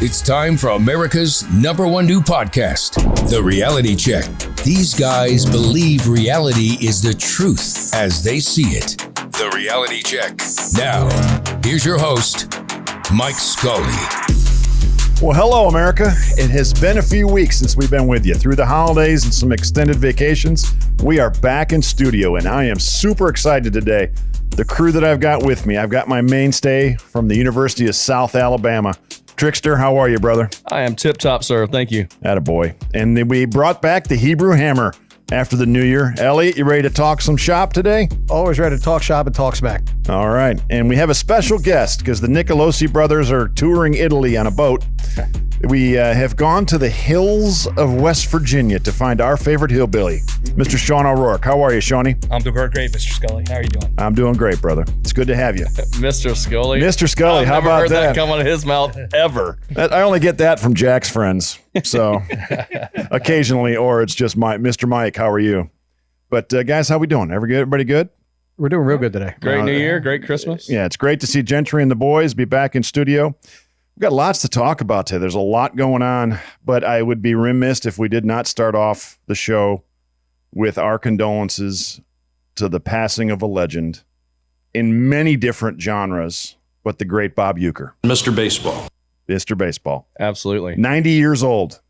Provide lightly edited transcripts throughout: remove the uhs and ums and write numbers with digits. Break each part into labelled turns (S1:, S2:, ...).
S1: It's time for America's #1 new podcast, The Reality Check. These guys believe reality is the truth as they see it. The Reality Check. Now, here's your host, Mike Scully.
S2: Well, hello, America. It has been a few weeks since we've been with you. Through the holidays and some extended vacations, we are back in studio, and I am super excited today. The crew that I've got with me, I've got my mainstay from the University of South Alabama. Trickster, how are you, brother?
S3: I am tip-top, sir. Thank you.
S2: Attaboy. And then we brought back the Hebrew Hammer after the new year. Elliot, you ready to talk some shop today?
S4: Always ready to talk shop and talk smack.
S2: All right. And we have a special guest because the Nicolosi brothers are touring Italy on a boat. We have gone to the hills of West Virginia to find our favorite hillbilly, Mr. Sean O'Rourke. How are you, Shawnee?
S5: I'm doing great, Mr. Scully. How are you doing?
S2: I'm doing great, brother. It's good to have you.
S3: Mr. Scully.
S2: Mr. Scully, how about that?
S3: I've never heard that come out of his mouth ever.
S2: I only get that from Jack's friends, so occasionally, or it's just Mr. Mike. How are you? But guys, how we doing? Everybody good?
S4: We're doing real good today.
S3: Great New Year, great Christmas.
S2: Yeah, it's great to see Gentry and the boys be back in studio. We've got lots to talk about today. There's a lot going on, but I would be remiss if we did not start off the show with our condolences to the passing of a legend in many different genres, but the great Bob Uecker.
S6: Mr. Baseball.
S2: Mr. Baseball.
S3: Absolutely.
S2: 90 years old.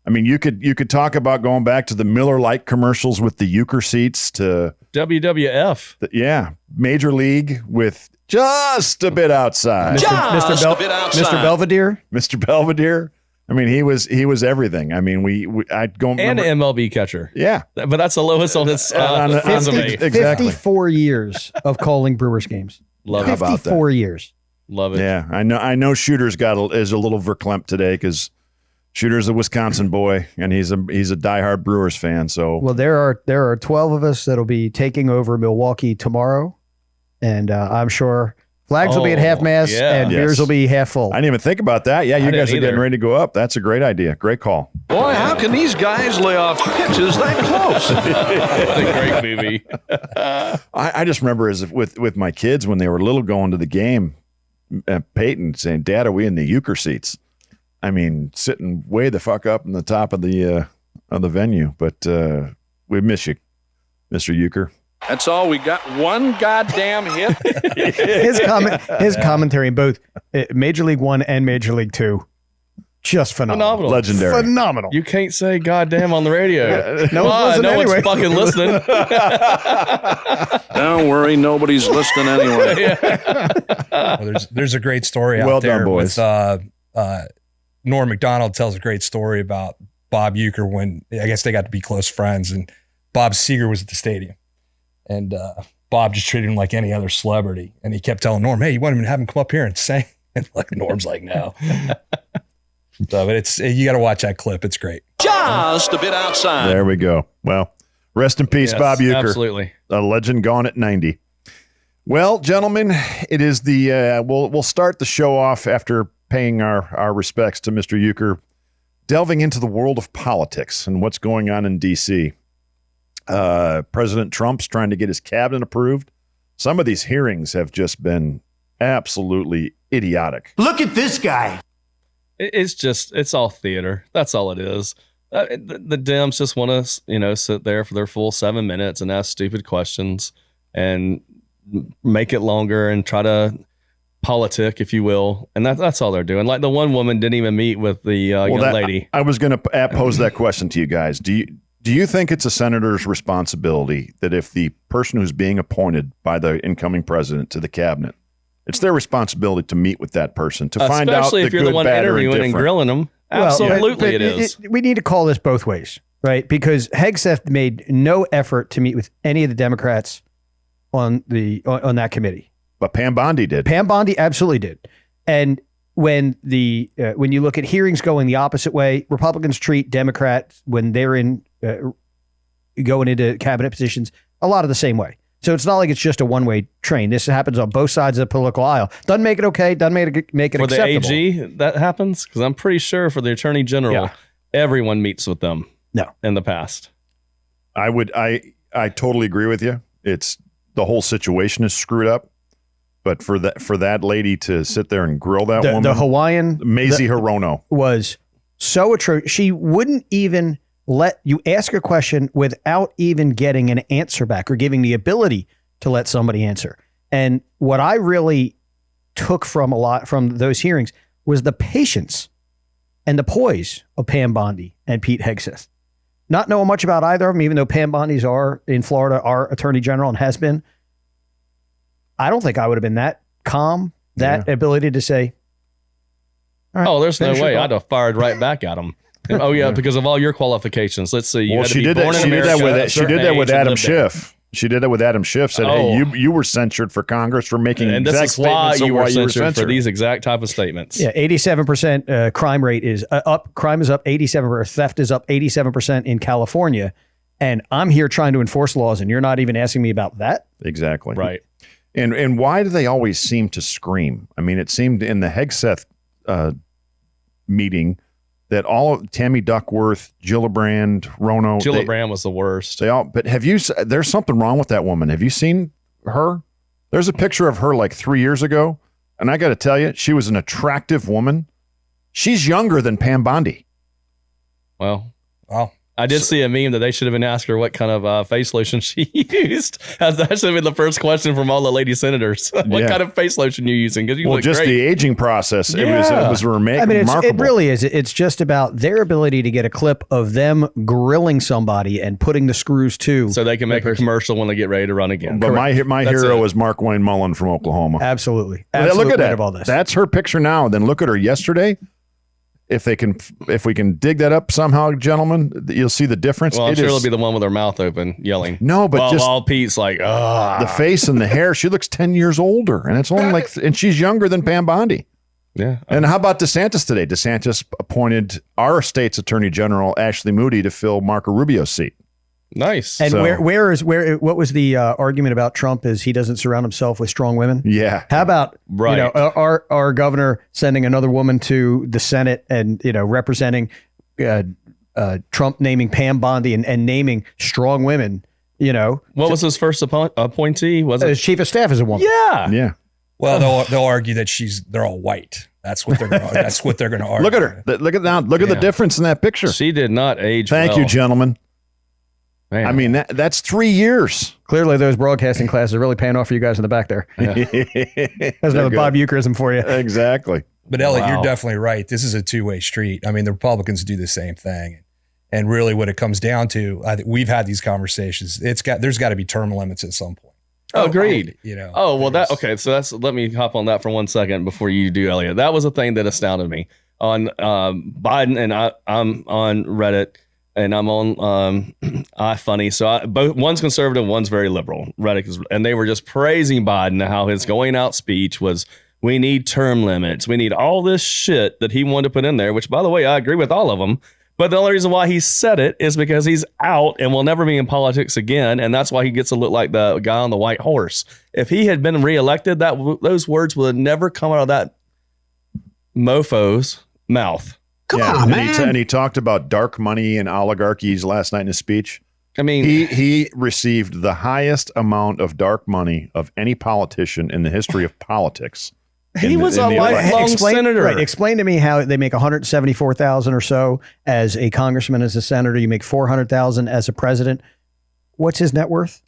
S2: I mean, you could talk about going back to the Miller Lite commercials with the Uecker seats to
S3: WWF.
S2: Major League with just a bit outside.
S4: Mr. Belvedere.
S2: Mr. Belvedere. I mean, he was everything. I mean, I'd go
S3: and
S2: remember,
S3: an MLB catcher.
S2: Yeah,
S3: but that's the lowest on his resume.
S2: Exactly.
S4: 54 years of calling Brewers games.
S3: Love
S4: 54 years.
S3: Love it.
S2: Yeah, I know. Shooter's is a little verklempt today because Shooter's a Wisconsin boy and he's a diehard Brewers fan. So
S4: well, there are 12 of us that'll be taking over Milwaukee tomorrow, and I'm sure flags will be at half mast and beers will be half full.
S2: I didn't even think about that. Yeah, you guys are getting ready to go up. That's a great idea. Great call.
S6: Boy, how can these guys lay off pitches that close?
S3: What a great movie.
S2: I just remember with my kids when they were little going to the game, Peyton saying, "Dad, are we in the Uecker seats?" I mean, sitting way the fuck up in the top of the venue. But we miss you, Mr. Uecker.
S6: That's all we got. One goddamn hit.
S4: His commentary in both Major League One and Major League Two, just phenomenal.
S2: Legendary.
S4: Phenomenal.
S3: You can't say goddamn on the radio.
S4: No one's
S3: fucking listening.
S6: Don't worry, nobody's listening anyway.
S5: Well, there's a great story out
S2: Well
S5: there
S2: done, boys.
S5: with Norm Macdonald tells a great story about Bob Uecker when I guess they got to be close friends, and Bob Seger was at the stadium, and Bob just treated him like any other celebrity, and he kept telling Norm, "Hey, you want him to have him come up here and sing?" And like Norm's like, "No." So, but you got to watch that clip. It's great.
S6: Just a bit outside.
S2: There we go. Well, rest in peace,
S3: Yes,
S2: Bob Uecker.
S3: Absolutely.
S2: A legend gone at 90. Well, gentlemen, it is we'll start the show off after paying our respects to Mr. Uecker, delving into the world of politics and what's going on in D.C. President Trump's trying to get his cabinet approved. Some of these hearings have just been absolutely idiotic.
S7: Look at this guy.
S3: It's all theater. That's all it is. The Dems just want to, sit there for their full 7 minutes and ask stupid questions and make it longer and try to politic, if you will. And that's all they're doing. Like the one woman didn't even meet with the young lady.
S2: I was going to pose that question to you guys. Do you think it's a senator's responsibility that if the person who's being appointed by the incoming president to the cabinet, it's their responsibility to meet with that person to find out
S3: especially if you're
S2: good,
S3: the one
S2: bad, or
S3: interviewing and grilling them? Absolutely, it is.
S4: We need to call this both ways, right? Because Hegseth made no effort to meet with any of the Democrats on that committee.
S2: But Pam Bondi did.
S4: Pam Bondi absolutely did. And when you look at hearings going the opposite way, Republicans treat Democrats when they're going into cabinet positions a lot of the same way. So it's not like it's just a one-way train. This happens on both sides of the political aisle. Doesn't make it okay. Doesn't make it acceptable.
S3: For the AG, that happens? Because I'm pretty sure for the Attorney General, everyone meets with them.
S4: No.
S3: In the past.
S2: I totally agree with you. It's the whole situation is screwed up. But for that lady to sit there and grill that woman,
S4: the Hawaiian
S2: Mazie Hirono,
S4: was so atrocious. She wouldn't even let you ask a question without even getting an answer back or giving the ability to let somebody answer. And what I really took from those hearings was the patience and the poise of Pam Bondi and Pete Hegseth. Not knowing much about either of them, even though Pam Bondi's in Florida, our attorney general, and has been. I don't think I would have been that calm, ability to say, all right,
S3: there's no way. I'd have fired right back at him. Oh, yeah, because of all your qualifications. Let's see.
S2: She did that with Adam Schiff. She did that with Adam Schiff. Said, "Hey, you were censured for Congress for making
S3: and
S2: exact
S3: this is why
S2: statements
S3: you
S2: of
S3: were
S2: why you were
S3: censored for
S2: censored."
S3: these exact type of statements."
S4: Yeah, 87% crime rate is up. Crime is up 87%. Or theft is up 87% in California, and I'm here trying to enforce laws, and you're not even asking me about that.
S2: Exactly.
S3: Right.
S2: And why do they always seem to scream? I mean, it seemed in the Hegseth meeting that all of Tammy Duckworth, Gillibrand, Rono.
S3: Gillibrand was the worst.
S2: But there's something wrong with that woman. Have you seen her? There's a picture of her like 3 years ago. And I got to tell you, she was an attractive woman. She's younger than Pam Bondi.
S3: Well, I did see a meme that they should have been asking her what kind of face lotion she used. That should have been the first question from all the lady senators. What kind of face lotion you using? Because you look
S2: just
S3: great.
S2: the aging process. It was remarkable.
S4: It really is. It's just about their ability to get a clip of them grilling somebody and putting the screws to.
S3: So they can make a commercial when they get ready to run again.
S2: But my hero is Mark Wayne Mullen from Oklahoma.
S4: Absolutely.
S2: Look at that.
S4: All this.
S2: That's her picture now. Then look at her yesterday. If we can dig that up somehow, gentlemen, you'll see the difference.
S3: Well, I'm sure it'll be the one with her mouth open, yelling.
S2: No, but
S3: while Pete's like,
S2: the face and the hair. She looks 10 years older, and it's only and she's younger than Pam Bondi.
S3: Yeah.
S2: And how about DeSantis today? DeSantis appointed our state's attorney general, Ashley Moody, to fill Marco Rubio's seat.
S3: Nice.
S4: And what was the argument about Trump is he doesn't surround himself with strong women?
S2: Yeah.
S4: How about our governor sending another woman to the Senate and representing Trump naming Pam Bondi and naming strong women? What
S3: was his first appointee? Was it
S4: his chief of staff is a woman?
S3: Yeah.
S2: Yeah.
S5: Well, they'll argue that they're all white. That's what they're going to argue.
S2: Look at her. Look at the difference in that picture.
S3: She did not age.
S2: Thank you, gentlemen.
S3: Man.
S2: I mean, that's 3 years.
S4: Clearly, those broadcasting classes are really paying off for you guys in the back there.
S3: Yeah.
S4: That's another Bob Ueckerism for you.
S2: Exactly.
S5: But Elliot, you're definitely right. This is a two-way street. I mean, the Republicans do the same thing. And really what it comes down to, we've had these conversations. There's got to be term limits at some point.
S3: Agreed.
S5: So
S3: let me hop on that for 1 second before you do, Elliot. That was a thing that astounded me on Biden, and I'm on Reddit. And I'm on iFunny. So one's conservative, one's very liberal. Reddit and they were just praising Biden, how his going out speech was, we need term limits. We need all this shit that he wanted to put in there, which, by the way, I agree with all of them. But the only reason why he said it is because he's out and will never be in politics again. And that's why he gets to look like the guy on the white horse. If he had been reelected, those words would have never come out of that mofo's mouth.
S2: Come on, man. And he talked about dark money and oligarchies last night in his speech.
S3: I mean,
S2: he received the highest amount of dark money of any politician in the history of politics.
S3: He was a lifelong senator.
S4: Right. Explain to me how they make $174,000 or so as a congressman, as a senator. You make $400,000 as a president. What's his net worth?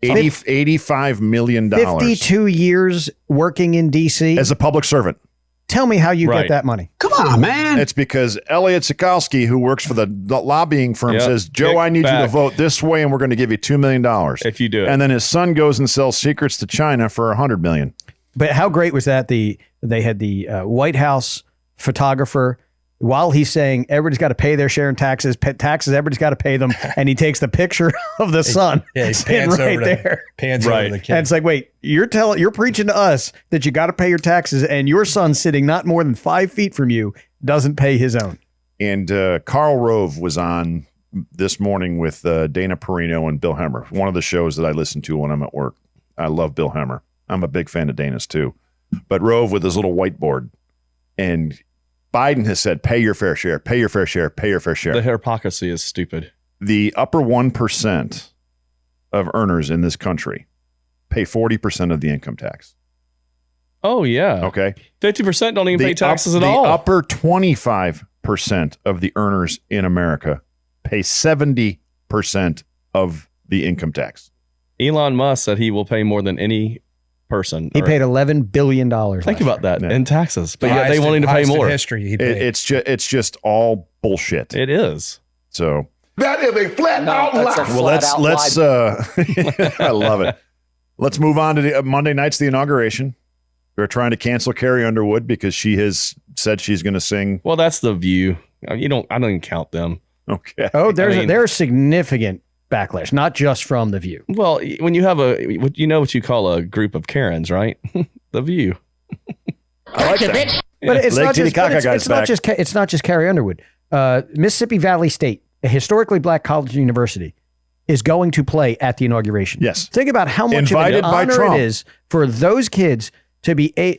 S2: $85 million.
S4: 52 years working in D.C.
S2: as a public servant.
S4: Tell me how you get that money.
S2: Come on, man. It's because Elliot Sikowski, who works for the lobbying firm, says, Joe, I need you to vote this way, and we're going to give you $2 million.
S3: If you do it.
S2: And then his son goes and sells secrets to China for $100 million.
S4: But how great was that? They had the White House photographer, while he's saying everybody's got to pay their share in taxes, everybody's got to pay them. And he takes the picture of the son.
S5: Yeah, he pans over over the kid.
S4: And it's like, wait, you're preaching to us that you got to pay your taxes, and your son sitting not more than 5 feet from you doesn't pay his own.
S2: And Karl Rove was on this morning with Dana Perino and Bill Hemmer, one of the shows that I listen to when I'm at work. I love Bill Hemmer. I'm a big fan of Dana's too. But Rove with his little whiteboard, and Biden has said, pay your fair share, pay your fair share, pay your fair share.
S3: The hypocrisy is stupid.
S2: The upper 1% of earners in this country pay 40% of the income tax.
S3: Oh yeah.
S2: Okay.
S3: 50% don't even pay taxes at
S2: the
S3: all.
S2: The upper 25% of the earners in America pay 70% of the income tax.
S3: Elon Musk said he will pay more than any person.
S4: He paid $11 billion.
S3: Think about that in taxes, but yet
S5: Highest
S3: they wanting to pay
S5: highest in
S3: more.
S5: history, he paid.
S2: It's just all bullshit.
S3: It is.
S2: So
S6: That is a flat out lie.
S2: well, let's I love it. Let's move on to the Monday night's the inauguration. We're trying to cancel Carrie Underwood because she has said she's going to sing.
S3: Well, that's the View. I don't even count them.
S2: Okay.
S4: Oh, there's significant backlash, not just from the View.
S3: Well, when you have what you call a group of Karens, right? The View.
S2: I like that.
S4: But it's
S2: Lake
S4: not just
S2: Titicaca
S4: but
S2: guy's back.
S4: it's not just Carrie Underwood. Mississippi Valley State, a historically black college and university, is going to play at the inauguration.
S2: Yes.
S4: Think about how much
S2: Invited
S4: of an
S2: by
S4: honor
S2: Trump.
S4: it is for those kids to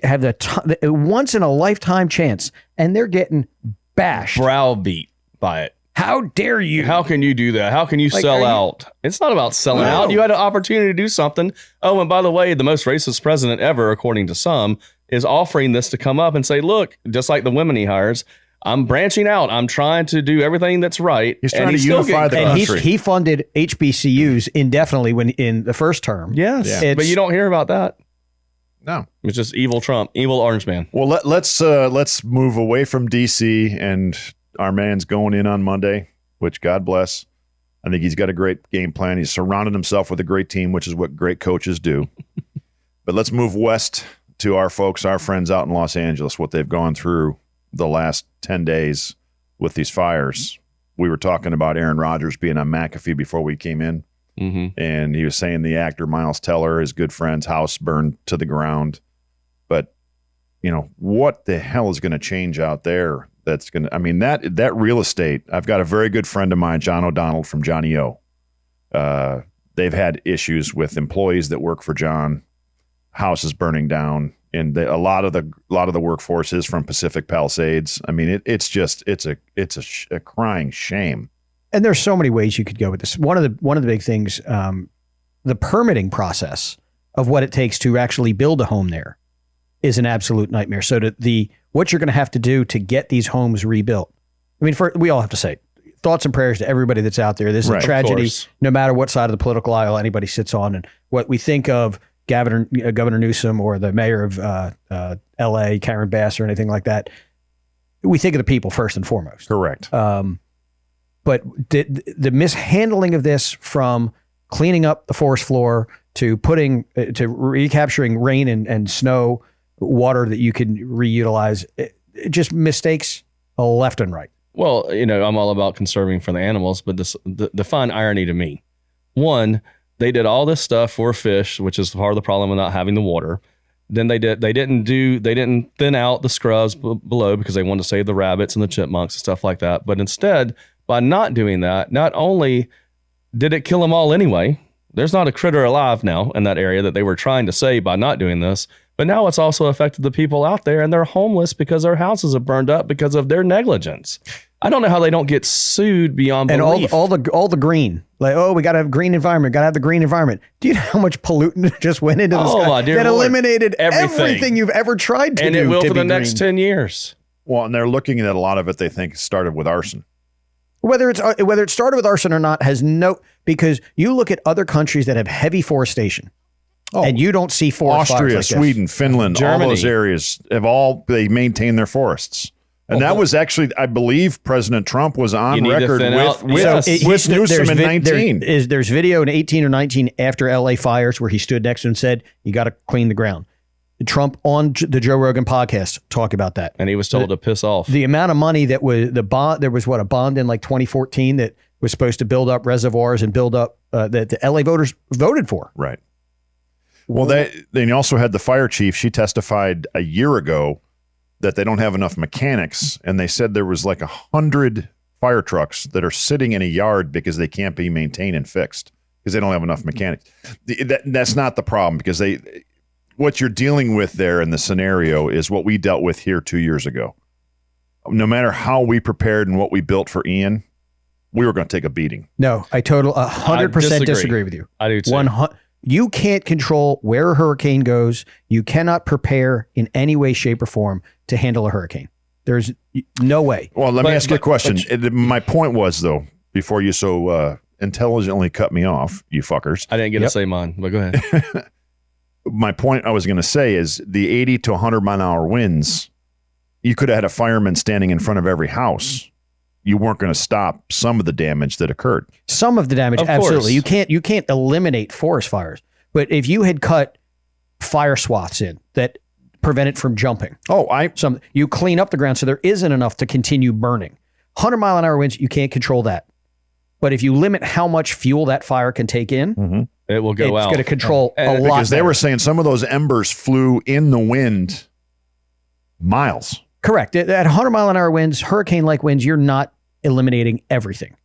S4: have the once in a lifetime chance, and they're getting bashed.
S3: Browbeat by it.
S4: How dare you?
S3: How can you do that? How can you sell out? It's not about selling out. You had an opportunity to do something. Oh, and by the way, the most racist president ever, according to some, is offering this to come up and say, look, just like the women he hires, I'm branching out. I'm trying to do everything that's right.
S2: He's trying to
S3: still
S2: unify the
S3: getting-
S2: country.
S4: He funded HBCUs indefinitely when in the first term.
S3: Yes,
S2: Yeah.
S3: but you don't hear about that.
S2: No.
S3: It's just evil Trump, evil orange man.
S2: Well, let's move away from DC, and our man's going in on Monday, which God bless. I think he's got a great game plan. He's surrounded himself with a great team, which is what great coaches do. But let's move west to our folks, our friends out in Los Angeles, what they've gone through the last 10 days with these fires. We were talking about Aaron Rodgers being on McAfee before we came in.
S3: Mm-hmm.
S2: And he was saying the actor Miles Teller, his good friend's house burned to the ground. But, what the hell is going to change out there? That's going to, that real estate. I've got a very good friend of mine, John O'Donnell from Johnny O. They've had issues with employees that work for John, houses burning down. And a lot of the workforce is from Pacific Palisades. I mean, it's a crying shame.
S4: And there's so many ways you could go with this. One of the big things, the permitting process of what it takes to actually build a home there is an absolute nightmare. So what you're going to have to do to get these homes rebuilt. I mean, we all have to say thoughts and prayers to everybody that's out there. This is
S2: Right,
S4: a tragedy,
S3: course.
S4: no matter what side of the political aisle anybody sits on. And what we think of Governor Newsom or the mayor of L.A., Karen Bass, or anything like that, we think of the people first and foremost.
S2: Correct.
S4: But the mishandling of this, from cleaning up the forest floor to recapturing rain and snow water that you can reutilize, it just mistakes left and right.
S3: Well, I'm all about conserving for the animals, but the fine irony to me, one, they did all this stuff for fish, which is part of the problem of not having the water. Then they didn't thin out the scrubs below because they wanted to save the rabbits and the chipmunks and stuff like that. But instead, by not doing that, not only did it kill them all anyway, there's not a critter alive now in that area that they were trying to save by not doing this, but now it's also affected the people out there, and they're homeless because their houses have burned up because of their negligence. I don't know how they don't get sued beyond belief.
S4: And all the green, like, we got to have green environment, got to have the green environment. Do you know how much pollutant just went into the sky?
S3: My dear
S4: that
S3: Lord.
S4: eliminated everything you've ever tried to do.
S3: And it will
S4: to
S3: for
S4: be
S3: the next
S4: green.
S3: 10 years.
S2: Well, and they're looking at a lot of it. They think started with arson.
S4: Whether it started with arson or not because you look at other countries that have heavy forestation, and you don't see forest fires
S2: Austria,
S4: like this.
S2: Sweden, Finland,
S3: Germany.
S2: all those areas they maintain their forests. And that was actually, I believe, President Trump was on
S3: You need to
S2: record
S3: thin out-
S2: with
S3: Yes.
S2: Newsom in 19.
S4: There's video in 18 or 19 after LA fires where he stood next to him and said, "You got to clean the ground." Trump on the Joe Rogan podcast talk about that.
S3: And he was told to piss off.
S4: The amount of money that was the bond, there was a bond in like 2014 that was supposed to build up reservoirs and build up that the LA voters voted for.
S2: Right. Well, they also had the fire chief. She testified a year ago that they don't have enough mechanics, and they said there was like 100 fire trucks that are sitting in a yard because they can't be maintained and fixed because they don't have enough mechanics. That's not the problem, because what you're dealing with there in the scenario is what we dealt with here 2 years ago. No matter how we prepared and what we built for Ian, we were going to take a beating.
S4: No, I 100% disagree with you.
S3: I do too.
S4: You can't control where a hurricane goes. You cannot prepare in any way, shape, or form to handle a hurricane. There's no way.
S2: Well, let me ask you a question. My point was, though, before you so intelligently cut me off, you fuckers.
S3: I didn't get to say mine, but go ahead.
S2: My point I was going to say is the 80 to 100 mile an hour winds, you could have had a fireman standing in front of every house. You weren't going to stop some of the damage that occurred.
S4: Some of the damage,
S3: Of
S4: absolutely.
S3: course.
S4: You can't eliminate forest fires. But if you had cut fire swaths in that prevent it from jumping, you clean up the ground so there isn't enough to continue burning. 100 mile an hour winds, you can't control that. But if you limit how much fuel that fire can take in,
S3: it will go out.
S4: It's going to control a lot.
S2: Because they were saying some of those embers flew in the wind miles.
S4: Correct. At 100 mile an hour winds, hurricane-like winds, you're not eliminating everything.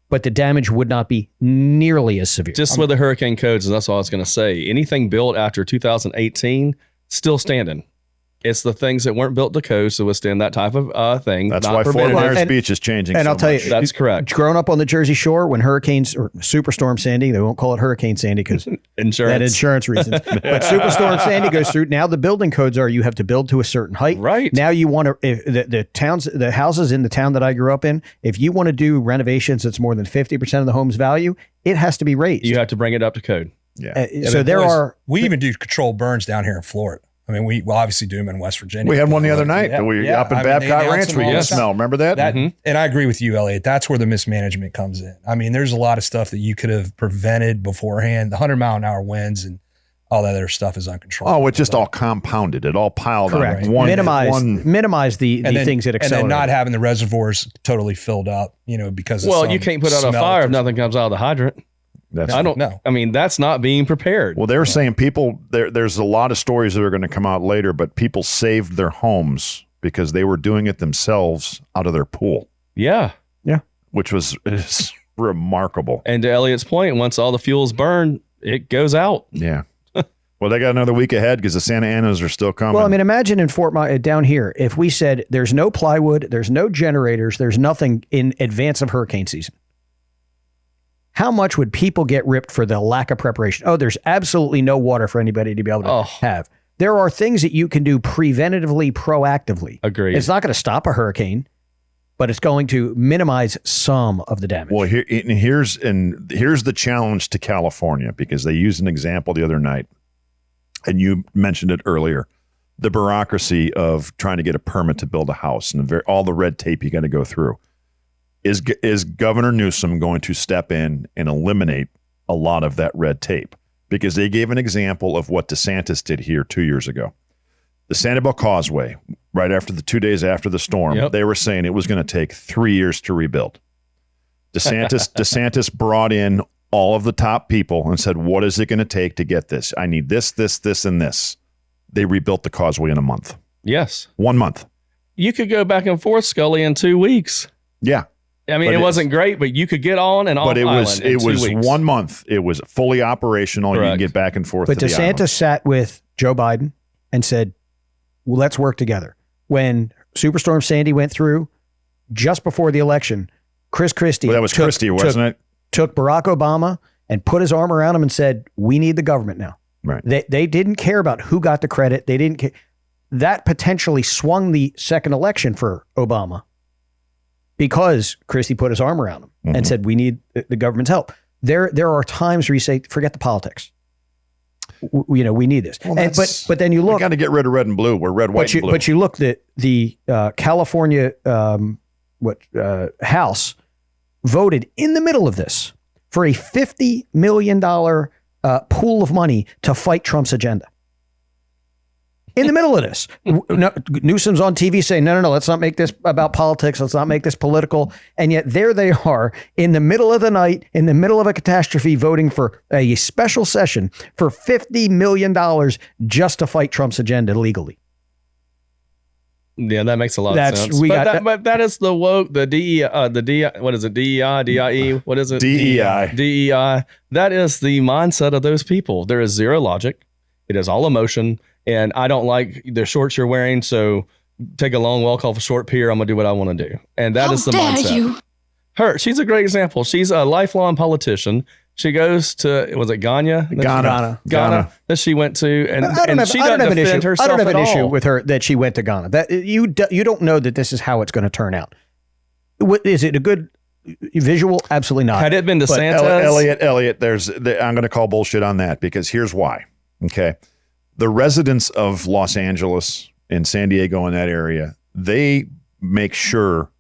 S4: But the damage would not be nearly as severe.
S3: Just with the hurricane codes, and that's all I was going to say. Anything built after 2018, still standing. It's the things that weren't built to coast to withstand that type of thing.
S2: That's why Fort Myers Beach is changing.
S4: And
S2: so
S4: I'll tell
S2: much.
S4: you,
S3: That's correct.
S4: Growing up on the Jersey Shore, when hurricanes or Superstorm Sandy, they won't call it Hurricane Sandy because insurance reasons. But Superstorm Sandy goes through. Now the building codes are you have to build to a certain height.
S3: Right.
S4: Now you want to the houses in the town that I grew up in. If you want to do renovations that's more than 50% of the home's value, it has to be raised.
S3: You have to bring it up to code.
S2: Yeah.
S4: So there are.
S5: We even do controlled burns down here in Florida. I mean, we obviously do them in West Virginia.
S2: We had one the other night.
S5: Yeah,
S2: We
S5: yeah.
S2: up in
S5: I mean, they
S2: Babcock
S5: announce
S2: Ranch.
S5: them
S2: We
S5: all
S2: get
S5: the
S2: a
S5: time.
S2: smell. Remember that?
S5: And I agree with you, Elliot. That's where the mismanagement comes in. I mean, there's a lot of stuff that you could have prevented beforehand. The 100 mile an hour winds and all that other stuff is uncontrollable.
S2: Oh, it's just all compounded. It all piled
S4: Correct.
S2: on.
S4: Minimize the things that accelerate.
S5: And then not having the reservoirs totally filled up, because of
S3: Well, you can't put out a fire if nothing comes out of the hydrant. I don't know. I mean, that's not being prepared.
S2: Well, they were saying people, there's a lot of stories that are going to come out later, but people saved their homes because they were doing it themselves out of their pool.
S3: Yeah.
S4: Yeah.
S2: Which is remarkable.
S3: And to Elliot's point, once all the fuel's burned, it goes out.
S2: Yeah. Well, they got another week ahead because the Santa Anas are still coming.
S4: Well, I mean, imagine in Fort Myers, down here, if we said there's no plywood, there's no generators, there's nothing in advance of hurricane season. How much would people get ripped for the lack of preparation? Oh, there's absolutely no water for anybody to be able to have. There are things that you can do preventatively, proactively.
S3: Agreed.
S4: It's not going to stop a hurricane, but it's going to minimize some of the damage.
S2: Well, here's the challenge to California, because they used an example the other night, and you mentioned it earlier, the bureaucracy of trying to get a permit to build a house and all the red tape you got to go through. Is Governor Newsom going to step in and eliminate a lot of that red tape? Because they gave an example of what DeSantis did here 2 years ago. The Sanibel Causeway, right after the 2 days after the storm, they were saying it was going to take 3 years to rebuild. DeSantis brought in all of the top people and said, what is it going to take to get this? I need this, and this. They rebuilt the causeway in a month.
S3: Yes.
S2: 1 month.
S3: You could go back and forth, Scully, in 2 weeks.
S2: Yeah.
S3: I mean, it wasn't great, but you could get on and off island in 2 weeks.
S2: 1 month. It was fully operational.
S3: Correct.
S2: You can get back and forth.
S4: But
S2: to the island.
S4: DeSantis sat with Joe Biden and said, well, let's work together. When Superstorm Sandy went through, just before the election, Chris Christie.
S2: Well, that was Christie, wasn't it?
S4: Took Barack Obama and put his arm around him and said, we need the government now.
S2: Right.
S4: They didn't care about who got the credit. They didn't care. That potentially swung the second election for Obama, because Christie put his arm around him and said, we need the government's help. There are times where you say, forget the politics. We need this.
S2: Well,
S4: but then you look.
S2: We got to get rid of red and blue. We're red, white, and blue.
S4: But you look that the California House voted in the middle of this for a $50 million pool of money to fight Trump's agenda. In the middle of this, Newsom's on TV saying, no, let's not make this about politics. Let's not make this political. And yet there they are in the middle of the night, in the middle of a catastrophe, voting for a special session for $50 million just to fight Trump's agenda legally.
S3: Yeah, that makes a lot of sense. But that is the woke, what is it? DEI, DIE? What is it?
S2: DEI.
S3: DEI. That is the mindset of those people. There is zero logic. It is all emotion. And I don't like the shorts you're wearing, so take a long walk off a short pier. I'm going to do what I want to do. And that is the mindset. She's a great example. She's a lifelong politician. She goes to, was it Ghana?
S2: Ghana.
S3: That she went to, and
S4: I don't
S3: she
S4: have
S3: doesn't
S4: an issue.
S3: defend herself
S4: I don't have an
S3: at
S4: issue
S3: all.
S4: with her that she went to Ghana. That you don't know that this is how it's going to turn out. Is it a good visual? Absolutely not.
S3: Had it been
S4: But
S3: DeSantis,
S2: Elliot, I'm going to call bullshit on that because here's why. Okay. The residents of Los Angeles and San Diego in that area, they make sure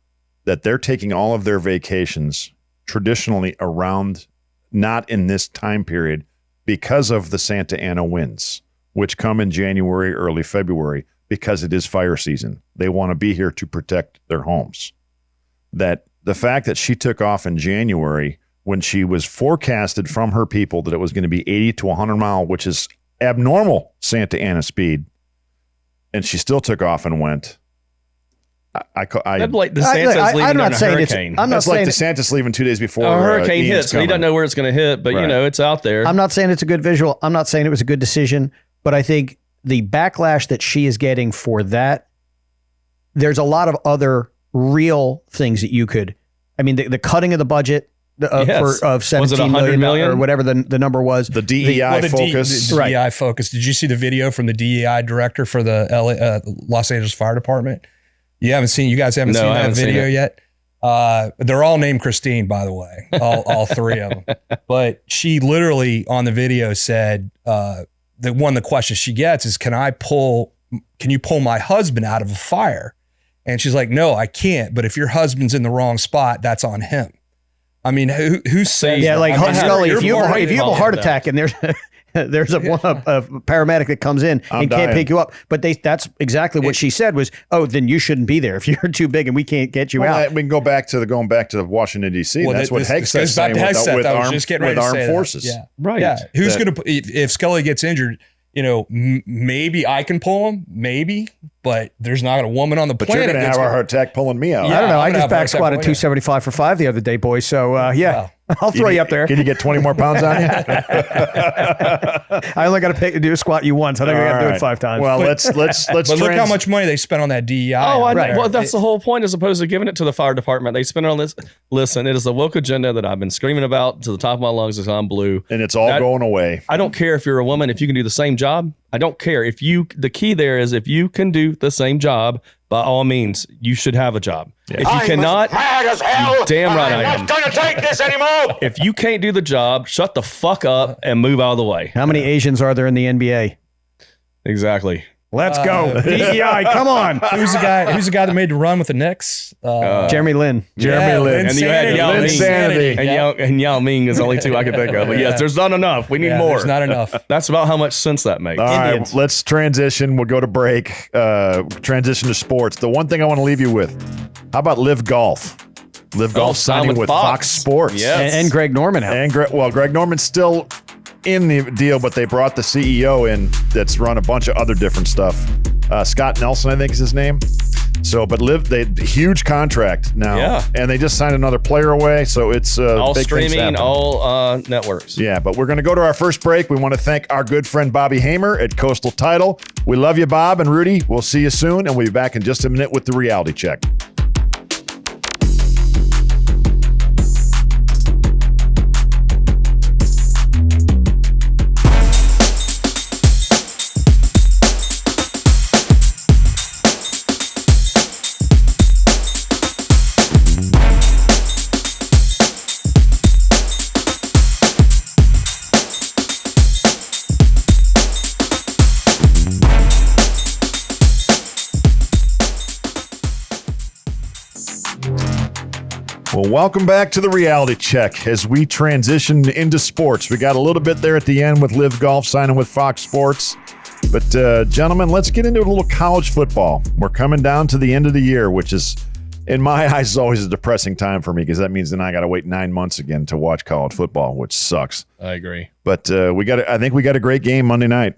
S2: that they're taking all of their vacations traditionally around, not in this time period, because of the Santa Ana winds, which come in January, early February, because it is fire season. They want to be here to protect their homes. That the fact that she took off in January when she was forecasted from her people that it was going to be 80 to 100 mile, which is abnormal Santa Ana speed, and she still took off and went.
S3: That'd be like DeSantis leaving during a hurricane.
S4: I'm not
S2: That's like
S4: saying
S2: DeSantis leaving 2 days before
S3: a hurricane
S2: Ian's
S3: hits. So he doesn't know where it's going to hit, but
S2: Right.
S3: it's out there.
S4: I'm not saying it's a good visual. I'm not saying it was a good decision, but I think the backlash that she is getting for that, there's a lot of other real things that you could. I mean, the cutting of the budget
S3: Yes.
S4: of
S3: Was it
S4: 17
S3: $100
S4: million or whatever the number was.
S2: The DEI focus.
S5: The DEI focus. Did you see the video from the DEI director for the Los Angeles Fire Department? You guys haven't
S3: No,
S5: seen
S3: I
S5: that
S3: haven't seen
S5: video
S3: it.
S5: yet? They're all named Christine, by the way, all three of them. But she literally on the video said that one of the questions she gets is, can you pull my husband out of a fire? And she's like, no, I can't. But if your husband's in the wrong spot, that's on him. I mean, who says?
S4: Yeah, like
S5: I mean,
S4: Scully, if you
S5: you're
S4: have
S5: right
S4: a
S5: about
S4: heart
S5: that.
S4: attack and there's a paramedic that comes in
S2: I'm
S4: and can't
S2: dying.
S4: pick you up, but that's exactly what she said was, oh, then you shouldn't be there if you're too big and we can't get you out.
S2: We can go back to Washington D.C.
S5: Well,
S2: that's what
S5: this
S2: Hegseth's
S5: goes back
S2: saying
S5: to Hegseth.
S2: with
S5: I was just getting ready to
S2: armed
S5: say that.
S2: forces.
S5: Yeah,
S3: Right.
S5: Yeah, who's
S2: That-
S5: going to if Scully gets injured? Maybe I can pull him, maybe, but there's not a woman on the
S2: But you're
S5: planet
S2: going to have
S5: that's
S2: a
S5: gonna-
S2: heart attack pulling me out.
S5: Yeah.
S4: I don't know.
S5: I'm
S4: I
S5: gonna
S4: just
S5: have
S4: back
S5: heart
S4: squatted
S5: attack.
S4: 275 for 5 the other day, boys. So
S5: Wow.
S4: I'll throw you up there.
S2: Can you get 20 more pounds on you?
S4: I only got to do a squat you once. I think I got to do it 5 times.
S2: Well, let's
S5: But look how much money they spent on that DEI.
S3: Oh, I know.
S5: Right.
S3: Well, that's the whole point. As opposed to giving it to the fire department, they spend it on this. Listen, it is the woke agenda that I've been screaming about to the top of my lungs until I'm blue.
S2: and it's all going away.
S3: I don't care if you're a woman, if you can do the same job. I don't care the key there is if you can do the same job, by all means, you should have a job. If you cannot,
S7: mad as hell.
S3: you damn right I am.
S7: I'm not going to take this anymore.
S3: If you can't do the job, shut the fuck up and move out of the way.
S4: How many Asians are there in the NBA?
S3: Exactly.
S4: Let's go. DEI, come on.
S5: Who's the guy that made the run with the Knicks?
S4: Jeremy Lin.
S2: Jeremy Lin.
S3: And you had Yao Ming.
S2: Insanity.
S3: And Yao Ming is the only two I can think of. But yes, there's not enough. We need more.
S5: There's not enough.
S3: That's about how much sense that makes.
S2: All right,
S4: Indians.
S2: let's transition. We'll go to break. Transition to sports. The one thing I want to leave you with, how about Live Golf? Live Golf signing with Fox Sports.
S3: Yes.
S4: And Greg Norman out.
S2: And Greg Norman's still in the deal, but they brought the CEO in that's run a bunch of other different stuff. Scott Nelson, I think is his name. So, but huge contract now.
S3: Yeah.
S2: And they just signed another player away. So it's
S3: all
S2: big things
S3: streaming,
S2: happening.
S3: all networks.
S2: Yeah, but we're going to go to our first break. We want to thank our good friend Bobby Hamer at Coastal Title. We love you, Bob and Rudy. We'll see you soon, and we'll be back in just a minute with the reality check. Well, welcome back to the reality check as we transition into sports. We got a little bit there at the end with Live Golf signing with Fox Sports. But, gentlemen, let's get into a little college football. We're coming down to the end of the year, which is, in my eyes, is always a depressing time for me because that means then I got to wait 9 months again to watch college football, which sucks.
S3: I agree.
S2: But I think we got a great game Monday night.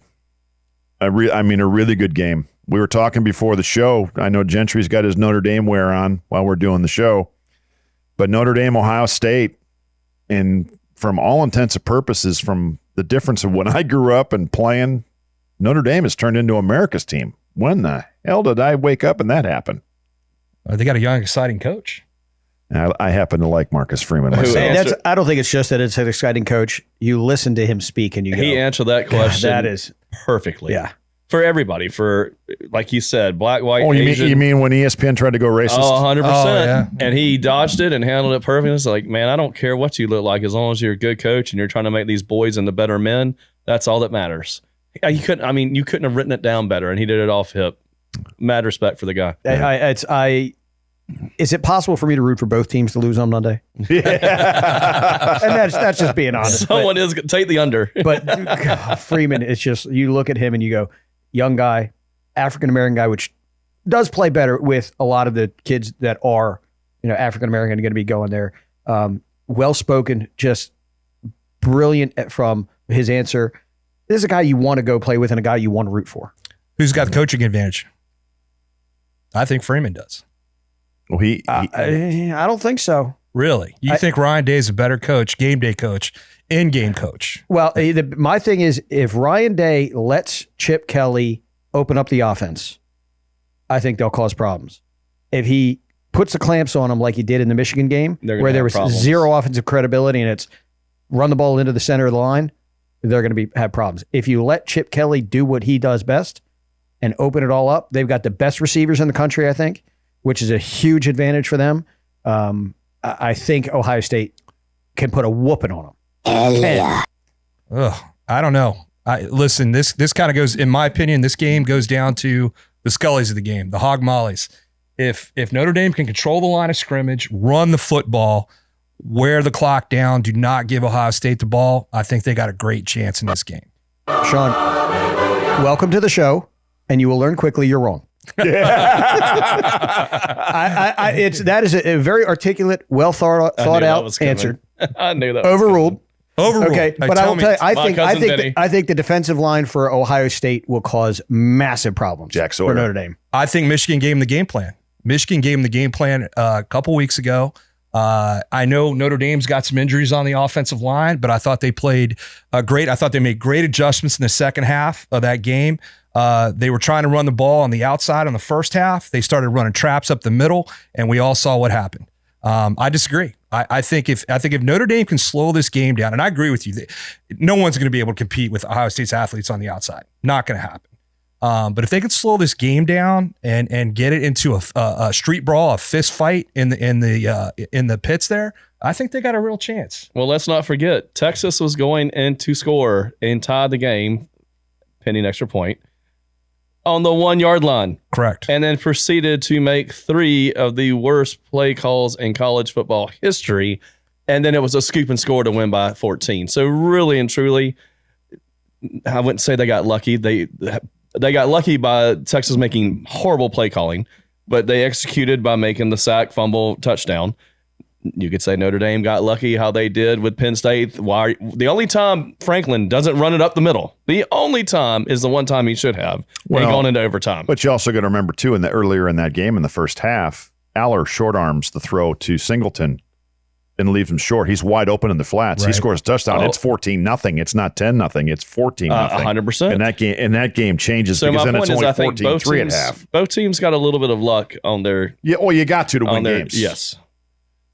S2: A really good game. We were talking before the show. I know Gentry's got his Notre Dame wear on while we're doing the show. But Notre Dame, Ohio State, and from all intents and purposes, from the difference of when I grew up and playing, Notre Dame has turned into America's team. When the hell did I wake up and that happen?
S5: They got a young, exciting coach.
S2: I happen to like Marcus Freeman
S3: Who
S2: myself.
S3: else?
S4: I don't think it's just that it's an exciting coach. You listen to him speak and you go,
S3: He answered that question
S4: that is
S3: perfectly.
S4: yeah.
S3: For everybody, for like you said, black, white,
S2: Oh,
S3: Asian.
S2: you mean when ESPN tried to go racist?
S3: Oh, 100%.
S5: Oh, yeah.
S3: And he dodged it and handled it perfectly. It's like, man, I don't care what you look like as long as you're a good coach and you're trying to make these boys into better men. That's all that matters. You couldn't have written it down better, and he did it off hip. Mad respect for the guy.
S4: Is it possible for me to root for both teams to lose on Monday?
S2: Yeah.
S4: And that's just being honest.
S3: Someone is take the under.
S4: But God, Freeman, it's just, you look at him and you go, young guy, African-American guy, which does play better with a lot of the kids that are, African-American going to be going there. Well-spoken, just brilliant from his answer. This is a guy you want to go play with and a guy you want to root for.
S5: Who's got the coaching advantage? I think Freeman does.
S2: Well,
S4: I don't think so.
S5: Really? You think Ryan Day is a better coach, game day coach, in-game coach?
S4: Well, my thing is, if Ryan Day lets Chip Kelly open up the offense, I think they'll cause problems. If he puts the clamps on them like he did in the Michigan game, where there was zero offensive credibility and it's run the ball into the center of the line, they're going to have problems. If you let Chip Kelly do what he does best and open it all up, they've got the best receivers in the country, I think, which is a huge advantage for them. I think Ohio State can put a whooping on them.
S5: I don't know. Listen, this kind of goes, in my opinion, this game goes down to the Scullys of the game, the hog mollies. If Notre Dame can control the line of scrimmage, run the football, wear the clock down, do not give Ohio State the ball, I think they got a great chance in this game.
S4: Sean, welcome to the show, and you will learn quickly you're wrong. That is a very articulate, well thought out answer.
S3: I knew that.
S4: Overruled.
S5: Okay,
S4: but I will tell you, I think the defensive line for Ohio State will cause massive problems for Notre Dame.
S5: I think Michigan gave them the game plan. A couple weeks ago. I know Notre Dame's got some injuries on the offensive line, but I thought they played great. I thought they made great adjustments in the second half of that game. They were trying to run the ball on the outside in the first half. They started running traps up the middle, and we all saw what happened. I disagree. I think if Notre Dame can slow this game down, and I agree with you, no one's going to be able to compete with Ohio State's athletes on the outside. Not going to happen. But if they could slow this game down and get it into a street brawl, a fist fight in the pits there, I think they got a real chance.
S3: Well, let's not forget, Texas was going in to score and tie the game, pending extra point, on the 1 yard line.
S5: Correct.
S3: And then proceeded to make 3 of the worst play calls in college football history. And then it was a scoop and score to win by 14. So really and truly, I wouldn't say they got lucky. They got lucky by Texas making horrible play calling, but they executed by making the sack, fumble, touchdown. You could say Notre Dame got lucky how they did with Penn State. The only time Franklin doesn't run it up the middle, the only time is the one time he should have, going into overtime.
S2: But you also got to remember, too, earlier in that game, in the first half, Aller short arms the throw to Singleton and leaves him short. He's wide open in the flats. Right. He scores a touchdown. It's 14-0. It's not 10-0. It's 14-0.
S3: 100%.
S2: And that game changes because then it's only 14-3 at half.
S3: Both teams got a little bit of luck on their.
S2: Yeah, well, you got to win games.
S3: Yes.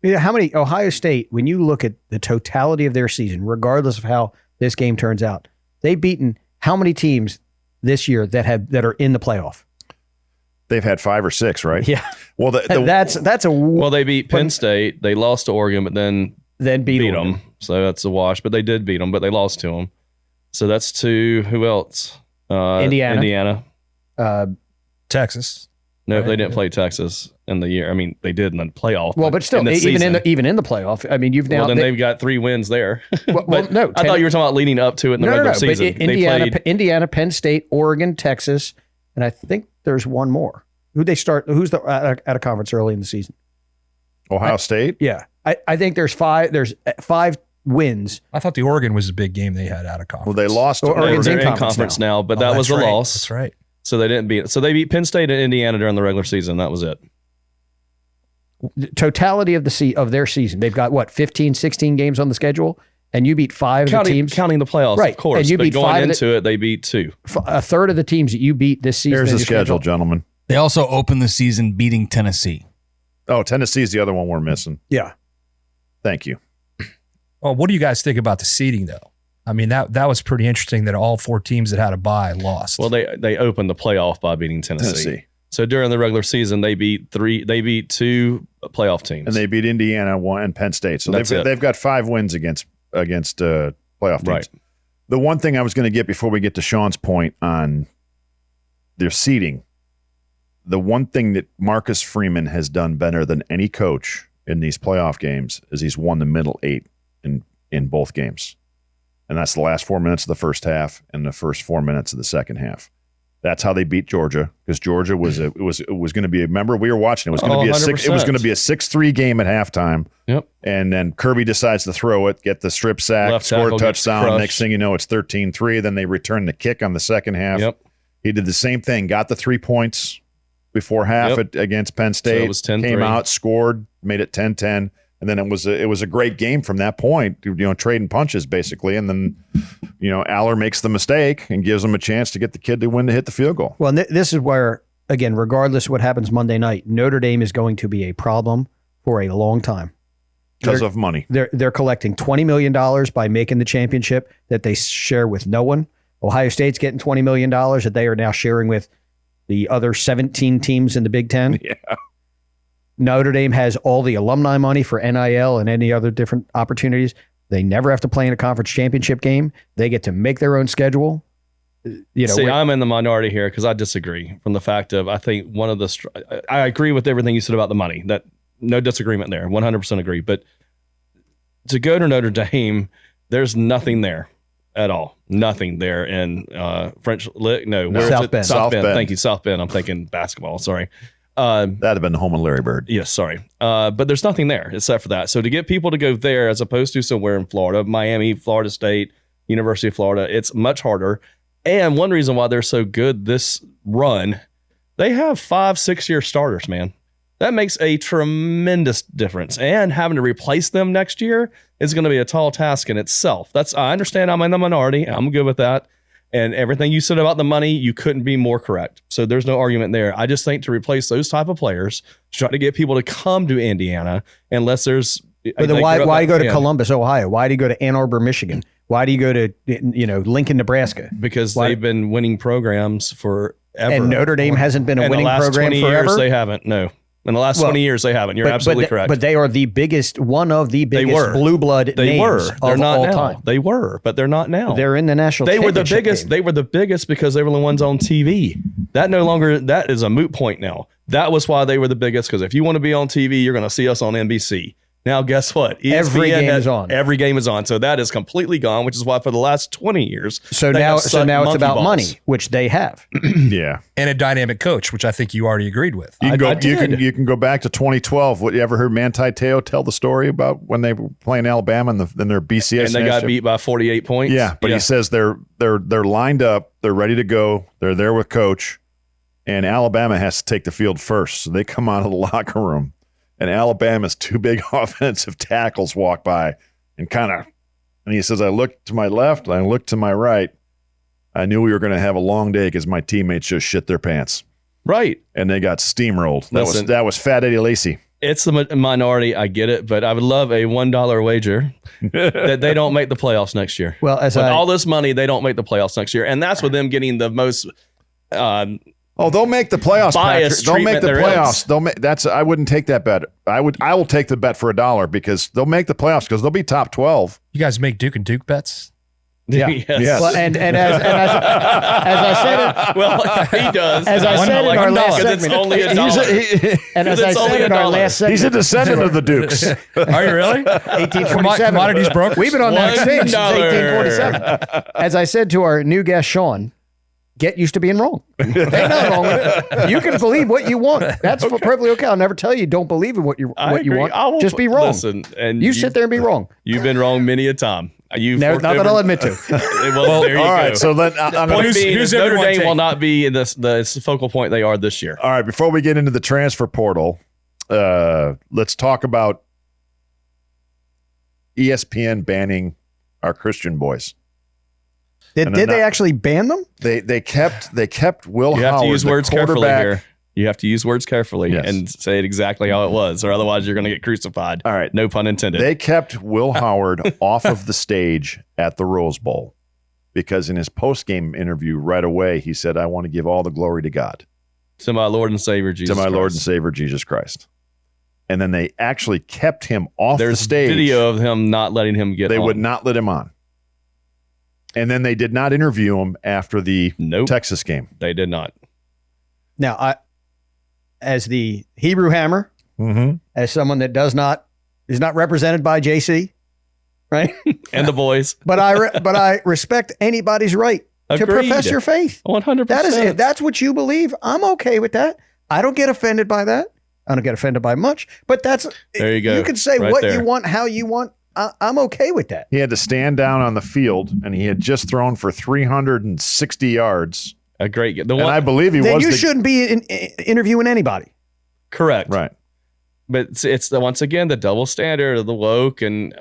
S4: How many Ohio State, when you look at the totality of their season, regardless of how this game turns out, they've beaten how many teams this year that are in the playoff?
S2: They've had 5 or 6, right?
S4: Yeah.
S2: Well,
S3: they beat Penn State. They lost to Oregon, but then beat them. So that's a wash. But they did beat them, but they lost to them. So that's to who else?
S4: Indiana.
S5: Texas.
S3: No, they didn't play Texas in the year. I mean, they did in the playoff.
S4: Well, but still, even in the playoff, I mean, you've now.
S3: Well, then they've got 3 wins there.
S4: No,
S3: I thought you were talking about leading up to it in the regular season.
S4: But Indiana, Penn State, Oregon, Texas, and I think there's one more. Who'd they start? Who's at a conference early in the season?
S2: Ohio State.
S4: Yeah, I think there's 5. There's 5 wins.
S5: I thought the Oregon was a big game they had out of conference.
S2: Well, they lost.
S3: Oregon's in conference now, but that was a loss.
S5: That's right.
S3: So they didn't beat it. So they beat Penn State and Indiana during the regular season. That was it.
S4: The totality of their season. They've got 15, 16 games on the schedule, and you beat 5 of the teams.
S3: Counting the playoffs,
S4: right.
S3: Of course.
S4: And you beat
S3: going into it, they beat 2.
S4: A third of the teams that you beat this season.
S2: Here's the schedule, gentlemen.
S8: They also opened the season beating Tennessee.
S2: Oh, Tennessee's the other one we're missing.
S4: Yeah.
S2: Thank you.
S5: Well, what do you guys think about the seeding, though? I mean, that was pretty interesting that all 4 teams that had a bye lost.
S3: Well, they opened the playoff by beating Tennessee. So during the regular season, they beat 2 playoff teams,
S2: and they beat Indiana, 1, and Penn State. So they've got 5 wins against playoff teams.
S3: Right.
S2: The one thing I was going to get before we get to Sean's point on their seeding, the one thing that Marcus Freeman has done better than any coach in these playoff games is he's won the middle 8 in both games. And that's the last 4 minutes of the first half and the first 4 minutes of the second half. That's how they beat Georgia, because Georgia was going to be. Remember, we were watching. It was going to be 100%. It was going to be a 6-3 game at halftime.
S3: Yep.
S2: And then Kirby decides to throw it, get the strip sack, score a touchdown. Next thing you know, it's 13-3. Then they return the kick on the second half.
S3: Yep.
S2: He did the same thing. Got the 3 points before half against Penn State. So it was 10-3. Came out, scored, made it 10-10. And then it was a great game from that point, trading punches basically. And then, Aller makes the mistake and gives him a chance to get the kid to hit the field goal.
S4: Well, this is where, again, regardless of what happens Monday night, Notre Dame is going to be a problem for a long time.
S2: Because of money.
S4: They're collecting $20 million by making the championship that they share with no one. Ohio State's getting $20 million that they are now sharing with the other 17 teams in the Big Ten.
S2: Yeah.
S4: Notre Dame has all the alumni money for NIL and any other different opportunities. They never have to play in a conference championship game. They get to make their own schedule.
S3: See, I'm in the minority here because I disagree from the fact of, I think I agree with everything you said about the money. That no disagreement there, 100% agree. But to go to Notre Dame, there's nothing there at all. Nothing there in French Lick. No,
S4: South Bend.
S3: South Bend. Thank you, South Bend. I'm thinking basketball. Sorry.
S2: That'd have been the home of Larry Bird.
S3: Yes, sorry. But there's nothing there except for that. So to get people to go there as opposed to somewhere in Florida, Miami, Florida State, University of Florida, it's much harder. And one reason why they're so good this run, they have 5-6 year starters, man. That makes a tremendous difference. And having to replace them next year is going to be a tall task in itself. I understand I'm in the minority. I'm good with that. And everything you said about the money, you couldn't be more correct. So there's no argument there. I just think to replace those type of players, try to get people to come to Indiana, unless there's.
S4: But then why do you go to Columbus, Ohio? Why do you go to Ann Arbor, Michigan? Why do you go to Lincoln, Nebraska?
S3: Because they've been winning programs forever.
S4: And Notre Dame hasn't been a winning program forever?
S3: In the last 20 years, they haven't. No. In the last 20 years, they haven't. You're absolutely correct.
S4: But they are one of the biggest blue blood names of all time.
S3: They were, but they're not now.
S4: They're in the national championship
S3: They were the biggest.
S4: game.
S3: They were the biggest because they were the ones on TV. That is a moot point now. That was why they were the biggest, because if you want to be on TV, you're going to see us on NBC. Now, guess what?
S4: Every game is on.
S3: Every game is on. So that is completely gone, which is why for the last 20 years.
S4: So now it's about money, which they have.
S2: Yeah.
S5: And a dynamic coach, which I think you already agreed with.
S2: You can go back to 2012. What, you ever heard Manti Te'o tell the story about when they were playing Alabama in their BCS?
S3: And they got beat by 48 points.
S2: Yeah, but he says they're lined up, they're ready to go, they're there with coach, and Alabama has to take the field first. So they come out of the locker room, and Alabama's 2 big offensive tackles walk by and he says, I looked to my left, I looked to my right. I knew we were going to have a long day because my teammates just shit their pants.
S3: Right.
S2: And they got steamrolled. That was Fat Eddie Lacy.
S3: It's the minority. I get it, but I would love a $1 wager that they don't make the playoffs next year.
S4: Well,
S3: all this money, they don't make the playoffs next year. And that's with them getting the most
S2: they'll make the playoffs.
S3: Biased
S2: They'll make the
S3: treatment
S2: playoffs. I wouldn't take that bet. I will take the bet for $1 because they'll make the playoffs because they'll be top 12.
S5: You guys make Duke and Duke bets?
S4: Yeah.
S3: Yes.
S4: Well, and as I said,
S3: well, he does.
S4: As I said in our last segment,
S3: it's only $1.
S4: And as I said in our last segment,
S2: he's a descendant of the Dukes.
S5: Are you really?
S4: 1847.
S5: Commodities broke.
S4: We've been on that exchange since 1847. As I said to our new guest Sean, get used to being wrong. Ain't nothing wrong with it. You can believe what you want. That's perfectly okay. I'll never tell you don't believe in what you want. Just be wrong.
S3: Listen, and
S4: you sit there and be wrong.
S3: You've been wrong many a time.
S4: Not that I'll admit to.
S3: Well, there you
S2: all right.
S3: go.
S2: So then,
S3: Notre Dame will not be in the focal point they are this year.
S2: All right. Before we get into the transfer portal, let's talk about ESPN banning our Christian boys.
S4: Did they actually ban them?
S2: They kept Will
S3: You have
S2: Howard,
S3: to use words carefully here. You have to use words carefully and say it exactly how it was, or otherwise you're going to get crucified.
S2: All right.
S3: No pun intended.
S2: They kept Will Howard off of the stage at the Rose Bowl because in his post-game interview right away, he said, I want to give all the glory to God.
S3: To my Lord and Savior, Jesus Christ.
S2: To my Lord and Savior, Jesus Christ. And then they actually kept him off
S3: There's
S2: the stage.
S3: There's video of him not letting him get
S2: They
S3: on.
S2: would not let him on. And then they did not interview him after the Texas game.
S3: They did not.
S4: Now, as the Hebrew Hammer, as someone that is not represented by JC, right?
S3: And the boys.
S4: but I respect anybody's right to profess your faith.
S3: 100%.
S4: That is it. That's what you believe. I'm okay with that. I don't get offended by that. I don't get offended by much, but there you go. You can say what you want, how you want. I'm okay with that.
S2: He had to stand down on the field, and he had just thrown for 360 yards.
S3: A great game.
S2: And I believe he was.
S4: Then you shouldn't be interviewing anybody.
S3: Correct.
S2: Right.
S3: But it's once again the double standard of the woke, and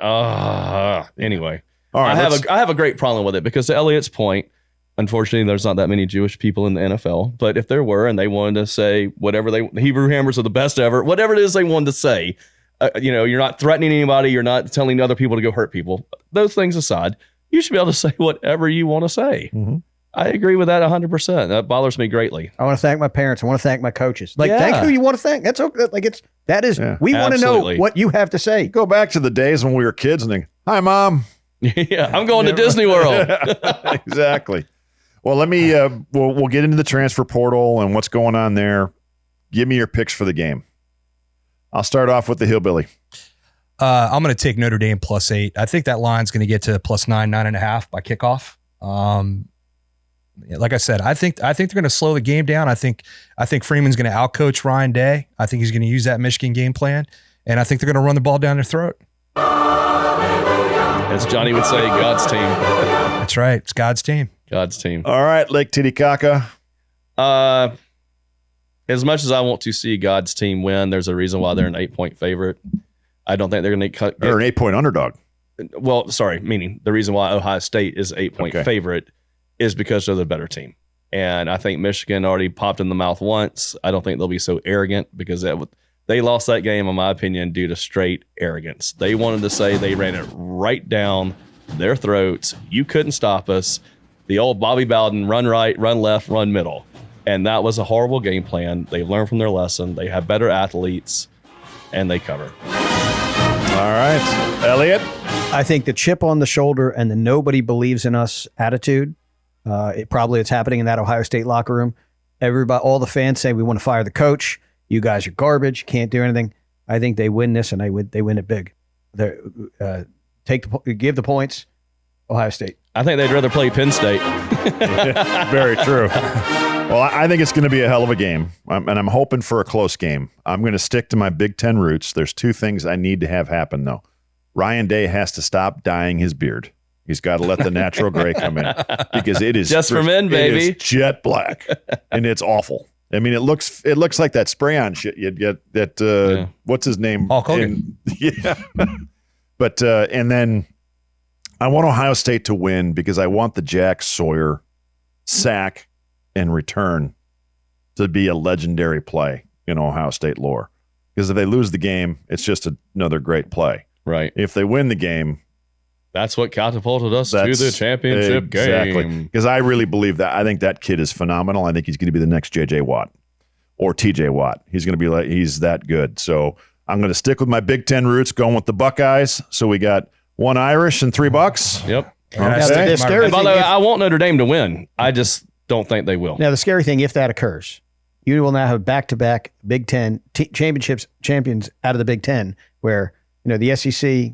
S3: anyway. All right, I have a great problem with it because to Elliot's point, unfortunately, there's not that many Jewish people in the NFL. But if there were, and they wanted to say whatever the Hebrew Hammers are the best ever, whatever it is they wanted to say, you're not threatening anybody, you're not telling other people to go hurt people. Those things aside, you should be able to say whatever you want to say.
S2: Mm-hmm.
S3: I agree with that 100%. That bothers me greatly.
S4: I want to thank my parents. I want to thank my coaches. Thank who you want to thank. That's okay. We want to know what you have to say.
S2: Go back to the days when we were kids and think, hi, Mom.
S3: Yeah, I'm going to Disney World.
S2: Exactly. Well, let me, we'll get into the transfer portal and what's going on there. Give me your picks for the game. I'll start off with the Hillbilly.
S5: I'm going to take Notre Dame +8. I think that line's going to get to +9, 9.5 by kickoff. Like I said, I think they're going to slow the game down. I think Freeman's going to outcoach Ryan Day. I think he's going to use that Michigan game plan, and I think they're going to run the ball down their throat.
S3: As Johnny would say, God's team.
S5: That's right. It's God's team.
S3: God's team.
S2: All right, Lake Titicaca.
S3: As much as I want to see God's team win, there's a reason why they're an 8-point favorite. I don't think they're going to cut.
S2: Or an 8-point underdog.
S3: Well, sorry, meaning the reason why Ohio State is 8-point favorite is because they're the better team. And I think Michigan already popped in the mouth once. I don't think they'll be so arrogant because they lost that game, in my opinion, due to straight arrogance. They wanted to say they ran it right down their throats. You couldn't stop us. The old Bobby Bowden, run right, run left, run middle. And that was a horrible game plan. They learned from their lesson. They have better athletes, and they cover.
S2: All right. Elliot?
S4: I think the chip on the shoulder and the nobody believes in us attitude, it's happening in that Ohio State locker room. Everybody, all the fans say we want to fire the coach. You guys are garbage. Can't do anything. I think they win this, and they win it big. Give the points. Ohio State.
S3: I think they'd rather play Penn State.
S2: Very true. Well, I think it's going to be a hell of a game, and I'm hoping for a close game. I'm going to stick to my Big Ten roots. There's two things I need to have happen, though. Ryan Day has to stop dyeing his beard. He's got to let the natural gray come in because it is
S3: just for men, baby.
S2: It is jet black, and it's awful. I mean, it looks like that spray-on shit you'd get that. What's his name?
S5: Hulk Hogan.
S2: Yeah, but and then I want Ohio State to win because I want the Jack Sawyer sack and return to be a legendary play in Ohio State lore. Because if they lose the game, it's just another great play.
S3: Right.
S2: If they win the game,
S3: that's what catapulted us to the championship game.
S2: Exactly. Because I really believe that. I think that kid is phenomenal. I think he's going to be the next J.J. Watt or T.J. Watt. He's going to be he's that good. So I'm going to stick with my Big Ten roots, going with the Buckeyes. So we got one Irish and $3.
S3: Yep.
S2: Okay.
S4: The
S3: by the way, I want Notre Dame to win. I just don't think they will.
S4: Now, the scary thing, if that occurs, you will now have back-to-back Big Ten champions out of the Big Ten, where the SEC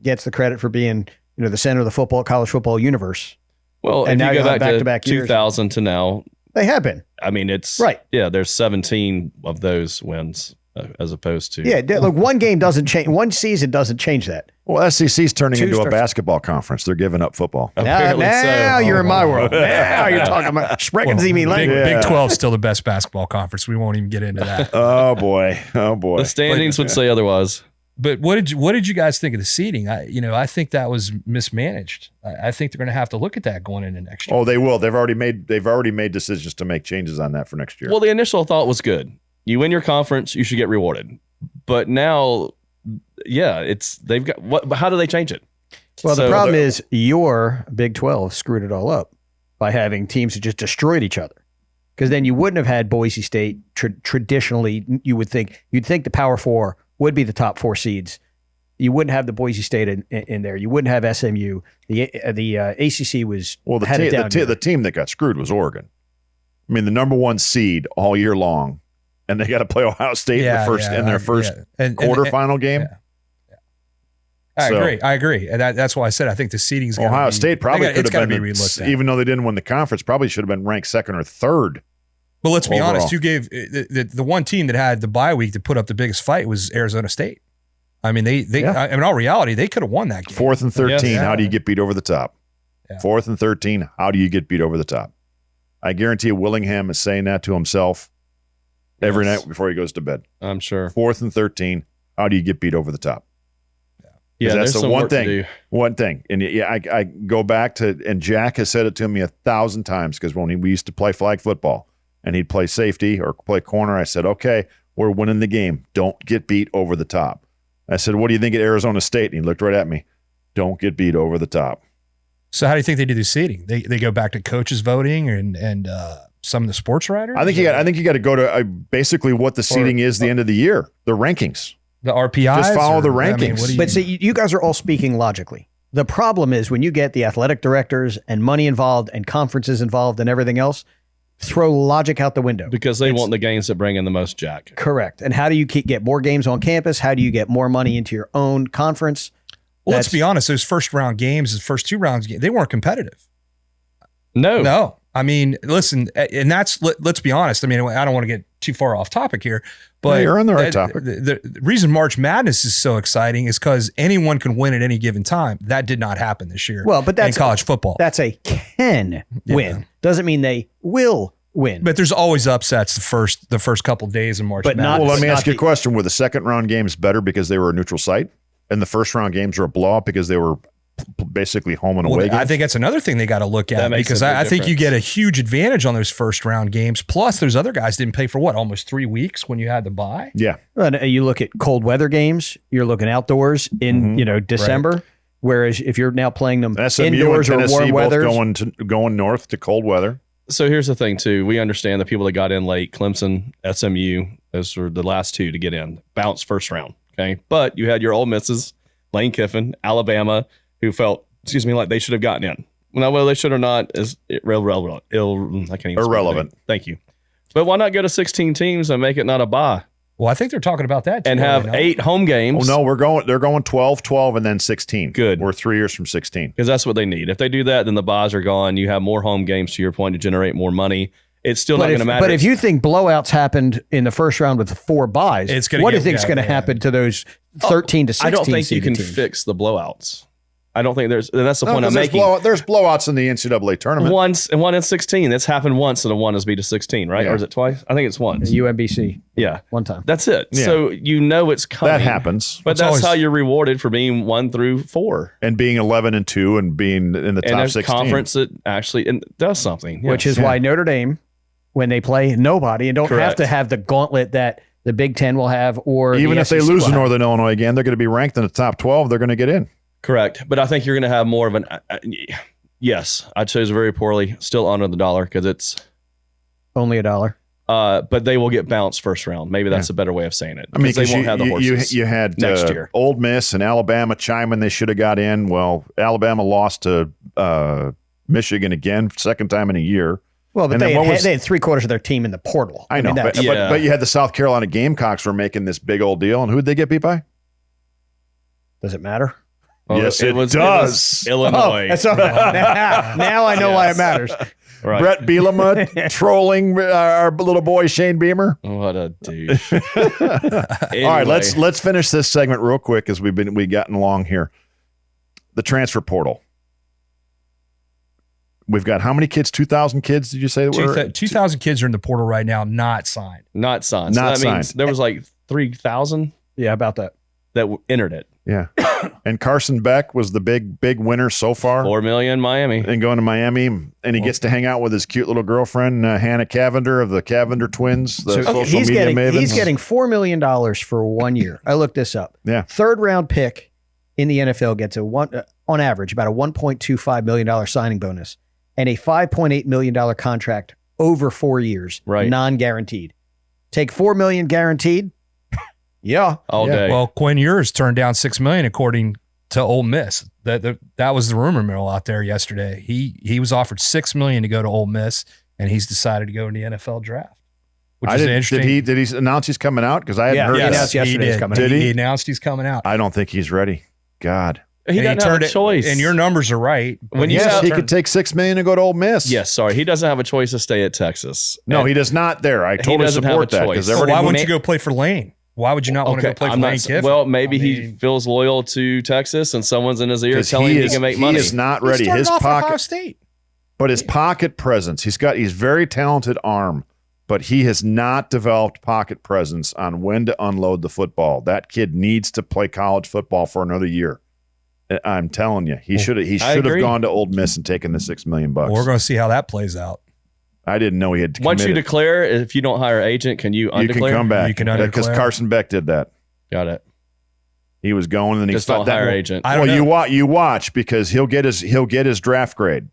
S4: gets the credit for being the center of the college football universe.
S3: Well,
S4: and
S3: if
S4: now
S3: you go
S4: back
S3: to 2000 to now,
S4: they have been.
S3: I mean, it's
S4: right.
S3: Yeah, there's 17 of those wins as opposed to
S4: look. One game doesn't change. One season doesn't change that.
S2: Well, SEC's turning into a basketball conference. They're giving up football.
S4: Now you're in my world. Now you're talking about sprechen Sie me language.
S5: Big 12 is still the best basketball conference. We won't even get into that.
S2: Oh boy.
S3: The standings would say otherwise.
S5: But what did you guys think of the seating? I think that was mismanaged. I think they're going to have to look at that going into next year.
S2: Oh, they will. They've already made decisions to make changes on that for next year.
S3: Well, the initial thought was good. You win your conference, you should get rewarded. But now, they've got what? How do they change it?
S4: Well, the problem is your Big 12 screwed it all up by having teams that just destroyed each other. Because then you wouldn't have had Boise State traditionally. You'd think the Power Four would be the top 4 seeds. You wouldn't have the Boise State in there. You wouldn't have SMU. The ACC was
S2: the team that got screwed was Oregon. I mean, the number 1 seed all year long, and they got to play Ohio State in their first quarterfinal game.
S5: Yeah. I agree. And that's why I said I think the seeding's
S2: Ohio State probably could have been
S5: relooked at.
S2: Even though they didn't win the conference, probably should have been ranked 2nd or 3rd.
S5: But let's be
S2: overall.
S5: honest, you gave the one team that had the bye week to put up the biggest fight was Arizona State. I mean, in all reality, they could have won that game.
S2: 4th and 13, how do you get beat over the top?
S5: Yeah.
S2: 4th and 13, how do you get beat over the top? I guarantee you Willingham is saying that to himself every night before he goes to bed.
S3: I'm sure.
S2: 4th and 13, how do you get beat over the top?
S3: Yeah,
S2: that's
S3: there's some work to do.
S2: One thing. And I go back to, and Jack has said it to me 1,000 times, because when we used to play flag football and he'd play safety or play corner, I said, okay, we're winning the game. Don't get beat over the top. I said, what do you think at Arizona State? And he looked right at me. Don't get beat over the top.
S5: So how do you think they do the seeding? They go back to coaches voting and some of the sports writers?
S2: I think you got to go to basically what the seeding is the end of the year, the rankings.
S5: The RPIs?
S2: Just follow the rankings.
S4: But see, you guys are all speaking logically. The problem is when you get the athletic directors and money involved and conferences involved and everything else, throw logic out the window.
S3: Because they want the games that bring in the most jack.
S4: Correct. And how do you get more games on campus? How do you get more money into your own conference?
S5: Well, let's be honest. Those first round games, the first 2 rounds, they weren't competitive.
S3: No.
S5: I mean, listen, and let's be honest. I mean, I don't want to get too far off topic here, but
S2: you're on the right topic.
S5: The reason March Madness is so exciting is because anyone can win at any given time. That did not happen this year.
S4: Well, but that's
S5: in college football.
S4: That's a can win. Doesn't mean they will win.
S5: But there's always upsets the first couple of days in March Madness.
S2: Well, let me ask you a question. Were the second round games better because they were a neutral site, and the first round games were a blowout because they were basically home and away games?
S5: I think that's another thing they got to look at, because I think you get a huge advantage on those first round games. Plus, those other guys didn't play for almost 3 weeks when you had the bye.
S2: Yeah.
S4: And you look at cold weather games, you're looking outdoors in December. Right. Whereas if you're now playing them
S2: SMU
S4: indoors
S2: and Tennessee
S4: or warm weather,
S2: going north to cold weather.
S3: So here's the thing too. We understand the people that got in late, Clemson, SMU, those were the last 2 to get in, bounced first round. Okay. But you had your Ole Misses, Lane Kiffin, Alabama, who felt, like they should have gotten in. Now, whether they should or not is irrelevant.
S2: Irrelevant.
S3: Thank you. But why not go to 16 teams and make it not a bye?
S5: Well, I think they're talking about that.
S3: And have 8 home games.
S2: Oh, no, they're going 12, 12, and then 16.
S3: Good.
S2: We're 3 years from 16.
S3: Because that's what they need. If they do that, then the buys are gone. You have more home games, to your point, to generate more money. It's still not going to matter.
S4: But if you think blowouts happened in the first round with 4 buys, what do you think is going to happen to those 13 to 16?
S3: I don't think you can fix the blowouts. I don't think that's the point I'm making.
S2: There's blowouts in the NCAA tournament.
S3: Once and one in 16. That's happened once, and a one has beat a 16, right?
S2: Yeah.
S3: Or is it twice? I think it's once.
S4: UMBC.
S3: Yeah.
S4: One time.
S3: That's it.
S2: Yeah.
S3: So it's coming.
S2: That happens.
S3: But that's how you're rewarded for being 1 through 4.
S2: And being 11-2 and being in the top 16.
S3: And a conference that actually does something. Yes.
S4: Which is why Notre Dame, when they play nobody and don't have to have the gauntlet that the Big Ten will have, or
S2: even if they lose to Northern Illinois again, they're going to be ranked in the top 12. They're going to get in.
S3: Correct. But I think you're going to have more of an yes, I chose very poorly, still under the dollar because it's
S4: only $1.
S3: But they will get bounced first round. Maybe that's a better way of saying it.
S2: I mean,
S3: they won't have the horses.
S2: You had
S3: next year.
S2: Ole Miss and Alabama chiming they should have got in. Well, Alabama lost to Michigan again, second time in a year.
S4: Well, but they had 3/4 of their team in the portal.
S2: I know, but you had the South Carolina Gamecocks were making this big old deal, and who'd they get beat by?
S4: Does it matter?
S3: Oh,
S2: yes, it does.
S3: It was Illinois.
S4: Now I know why it matters.
S3: Right.
S2: Brett Bielema trolling our little boy Shane Beamer.
S3: What a douche. Anyway.
S2: All right, let's finish this segment real quick as we've gotten along here. The transfer portal. We've got how many kids? 2,000 kids? Did you say that were
S5: 2,000 kids are in the portal right now, not signed.
S3: Not signed.
S2: Not
S3: so that
S2: signed.
S3: means there was like 3,000.
S4: Yeah, about that.
S3: that entered it.
S2: Yeah. And Carson Beck was the big winner so far.
S3: $4 million Miami.
S2: And going to Miami, and he gets to hang out with his cute little girlfriend, Hannah Cavender of the Cavender twins, the social media mavens.
S4: He's getting $4 million for 1 year. I looked this up.
S2: Yeah.
S4: Third round pick in the NFL gets on average about a $1.25 million signing bonus and a $5.8 million contract over 4 years,
S3: right?
S4: Non-guaranteed. Take $4 million guaranteed. Yeah,
S3: all day.
S5: Well, Quinn Ewers turned down $6 million according to Ole Miss. That was the rumor mill out there yesterday. He was offered $6 million to go to Ole Miss, and he's decided to go in the NFL draft. Which is interesting.
S2: Did he announce he's coming out? Because I hadn't heard
S4: he announced
S2: that.
S4: yesterday he's coming out.
S2: Did he?
S5: He announced he's coming out.
S2: I don't think he's ready. God.
S3: He doesn't have a choice.
S5: And your numbers are right.
S2: He could take $6 million and go to Ole Miss.
S3: Yes, sorry. He doesn't have a choice to stay at Texas.
S2: No, he does not there. I totally support that.
S5: Why wouldn't you go play for Lane? Why would you not want to go play for Lane Kiffin?
S3: Well, maybe he feels loyal to Texas and someone's in his ear telling him he can make money.
S2: He is not ready.
S5: His Ohio State.
S2: But his pocket presence, he's very talented arm, but he has not developed pocket presence on when to unload the football. That kid needs to play college football for another year. I'm telling you, he should have gone to Ole Miss and taken the $6 million.
S5: We're going to see how that plays out.
S2: I didn't know he had to.
S3: Once you declare, if you don't hire an agent, can you undeclare?
S2: You can come back.
S5: You can undeclare.
S2: Because Carson Beck did that.
S3: Got it.
S2: He was going and
S3: just don't hire agent.
S2: You watch because he'll get his draft grade,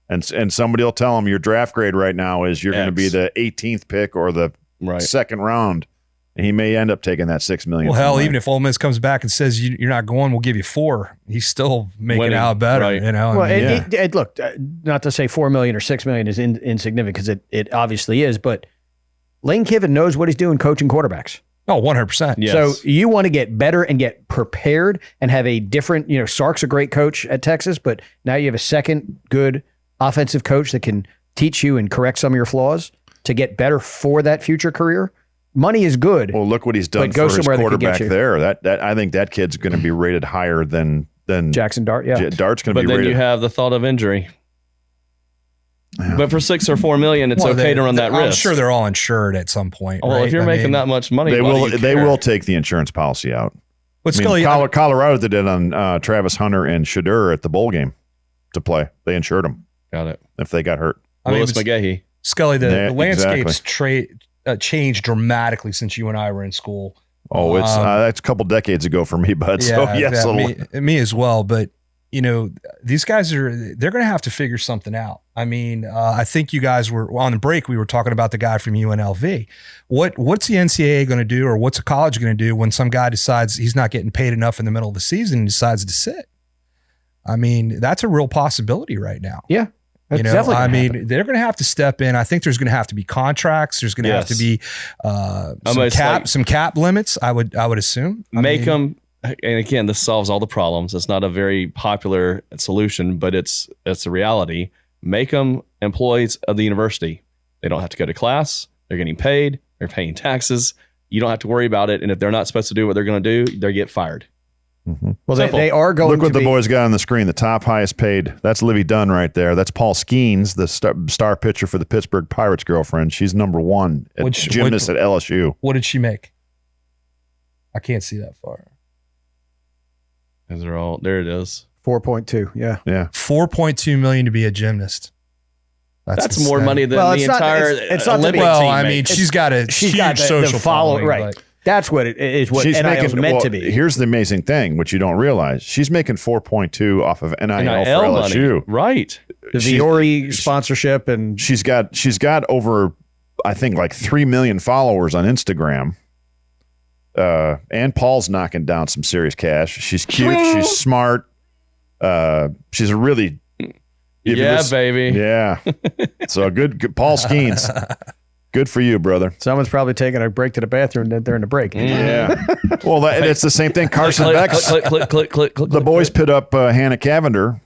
S2: and somebody will tell him your draft grade right now is you're going to be the 18th pick or the second round, and he may end up taking that $6 million.
S5: Well, hell, even if Ole Miss comes back and says you're not going, we'll give you $4 million. He's still making out better,
S3: right.
S5: You know.
S4: Well, look, not to say $4 million or $6 million is insignificant because it obviously is, but Lane Kiffin knows what he's doing coaching quarterbacks.
S5: Oh, 100%.
S3: Yes.
S4: So you want to get better and get prepared and have a different. Sark's a great coach at Texas, but now you have a second good offensive coach that can teach you and correct some of your flaws to get better for that future career. Money is good.
S2: Well, look what he's done for his quarterback there. That I think that kid's going to be rated higher than
S4: Jackson Dart. Yeah,
S2: Dart's going to be rated.
S3: But then you have the thought of injury. Yeah. But for $6 or $4 million, it's okay to run that risk.
S5: I'm sure they're all insured at some point.
S3: Well, if you're making that much money,
S2: they will take the insurance policy out.
S5: But
S2: Colorado did it on Travis Hunter and Shadur at the bowl game to play. They insured them.
S3: Got it.
S2: If they got hurt.
S3: Willis McGahee.
S5: Scully, the landscape's changed dramatically since you and I were in school.
S2: Oh, it's that's a couple decades ago for me, bud.
S5: Yeah,
S2: so yes,
S5: me as well. But these guys they're going to have to figure something out. I mean, I think you guys were on the break. We were talking about the guy from UNLV. What's the NCAA going to do, or what's a college going to do when some guy decides he's not getting paid enough in the middle of the season and decides to sit? I mean, that's a real possibility right now.
S4: Yeah.
S5: They're going to have to step in. I think there's going to have to be contracts. There's going to have to be some cap limits. I would assume.
S3: Make them. And again, this solves all the problems. It's not a very popular solution, but it's a reality. Make them employees of the university. They don't have to go to class. They're getting paid. They're paying taxes. You don't have to worry about it. And if they're not supposed to do what they're going to do, they get fired.
S2: Mm-hmm.
S4: Well, they are going.
S2: Look what the boys got on the screen. The top highest paid. That's Livy Dunn right there. That's Paul Skeens, the star pitcher for the Pittsburgh Pirates girlfriend. She's number one at gymnast at LSU.
S5: What did she make? I can't see that far.
S3: Those are all there. It is
S4: 4.2. Yeah.
S5: $4.2 million to be a gymnast.
S3: That's more money than the entire Olympic team.
S5: Well, I mean, she's got a huge social following,
S4: right? That's what it is. What NIL is meant to be.
S2: Here's the amazing thing, which you don't realize: she's making 4.2 off of NIL for LSU.
S3: Money. Right?
S4: The Viore sponsorship, and
S2: she's got over, I think, like 3 million followers on Instagram. And Paul's knocking down some serious cash. She's cute. She's smart. She's a really
S3: baby.
S2: Yeah. So good Paul Skeens. Good for you, brother.
S4: Someone's probably taking a break to the bathroom during the break.
S2: Yeah. Well, it's the same thing. Carson Beck.
S3: Click.
S2: The boys put up Hannah Cavender,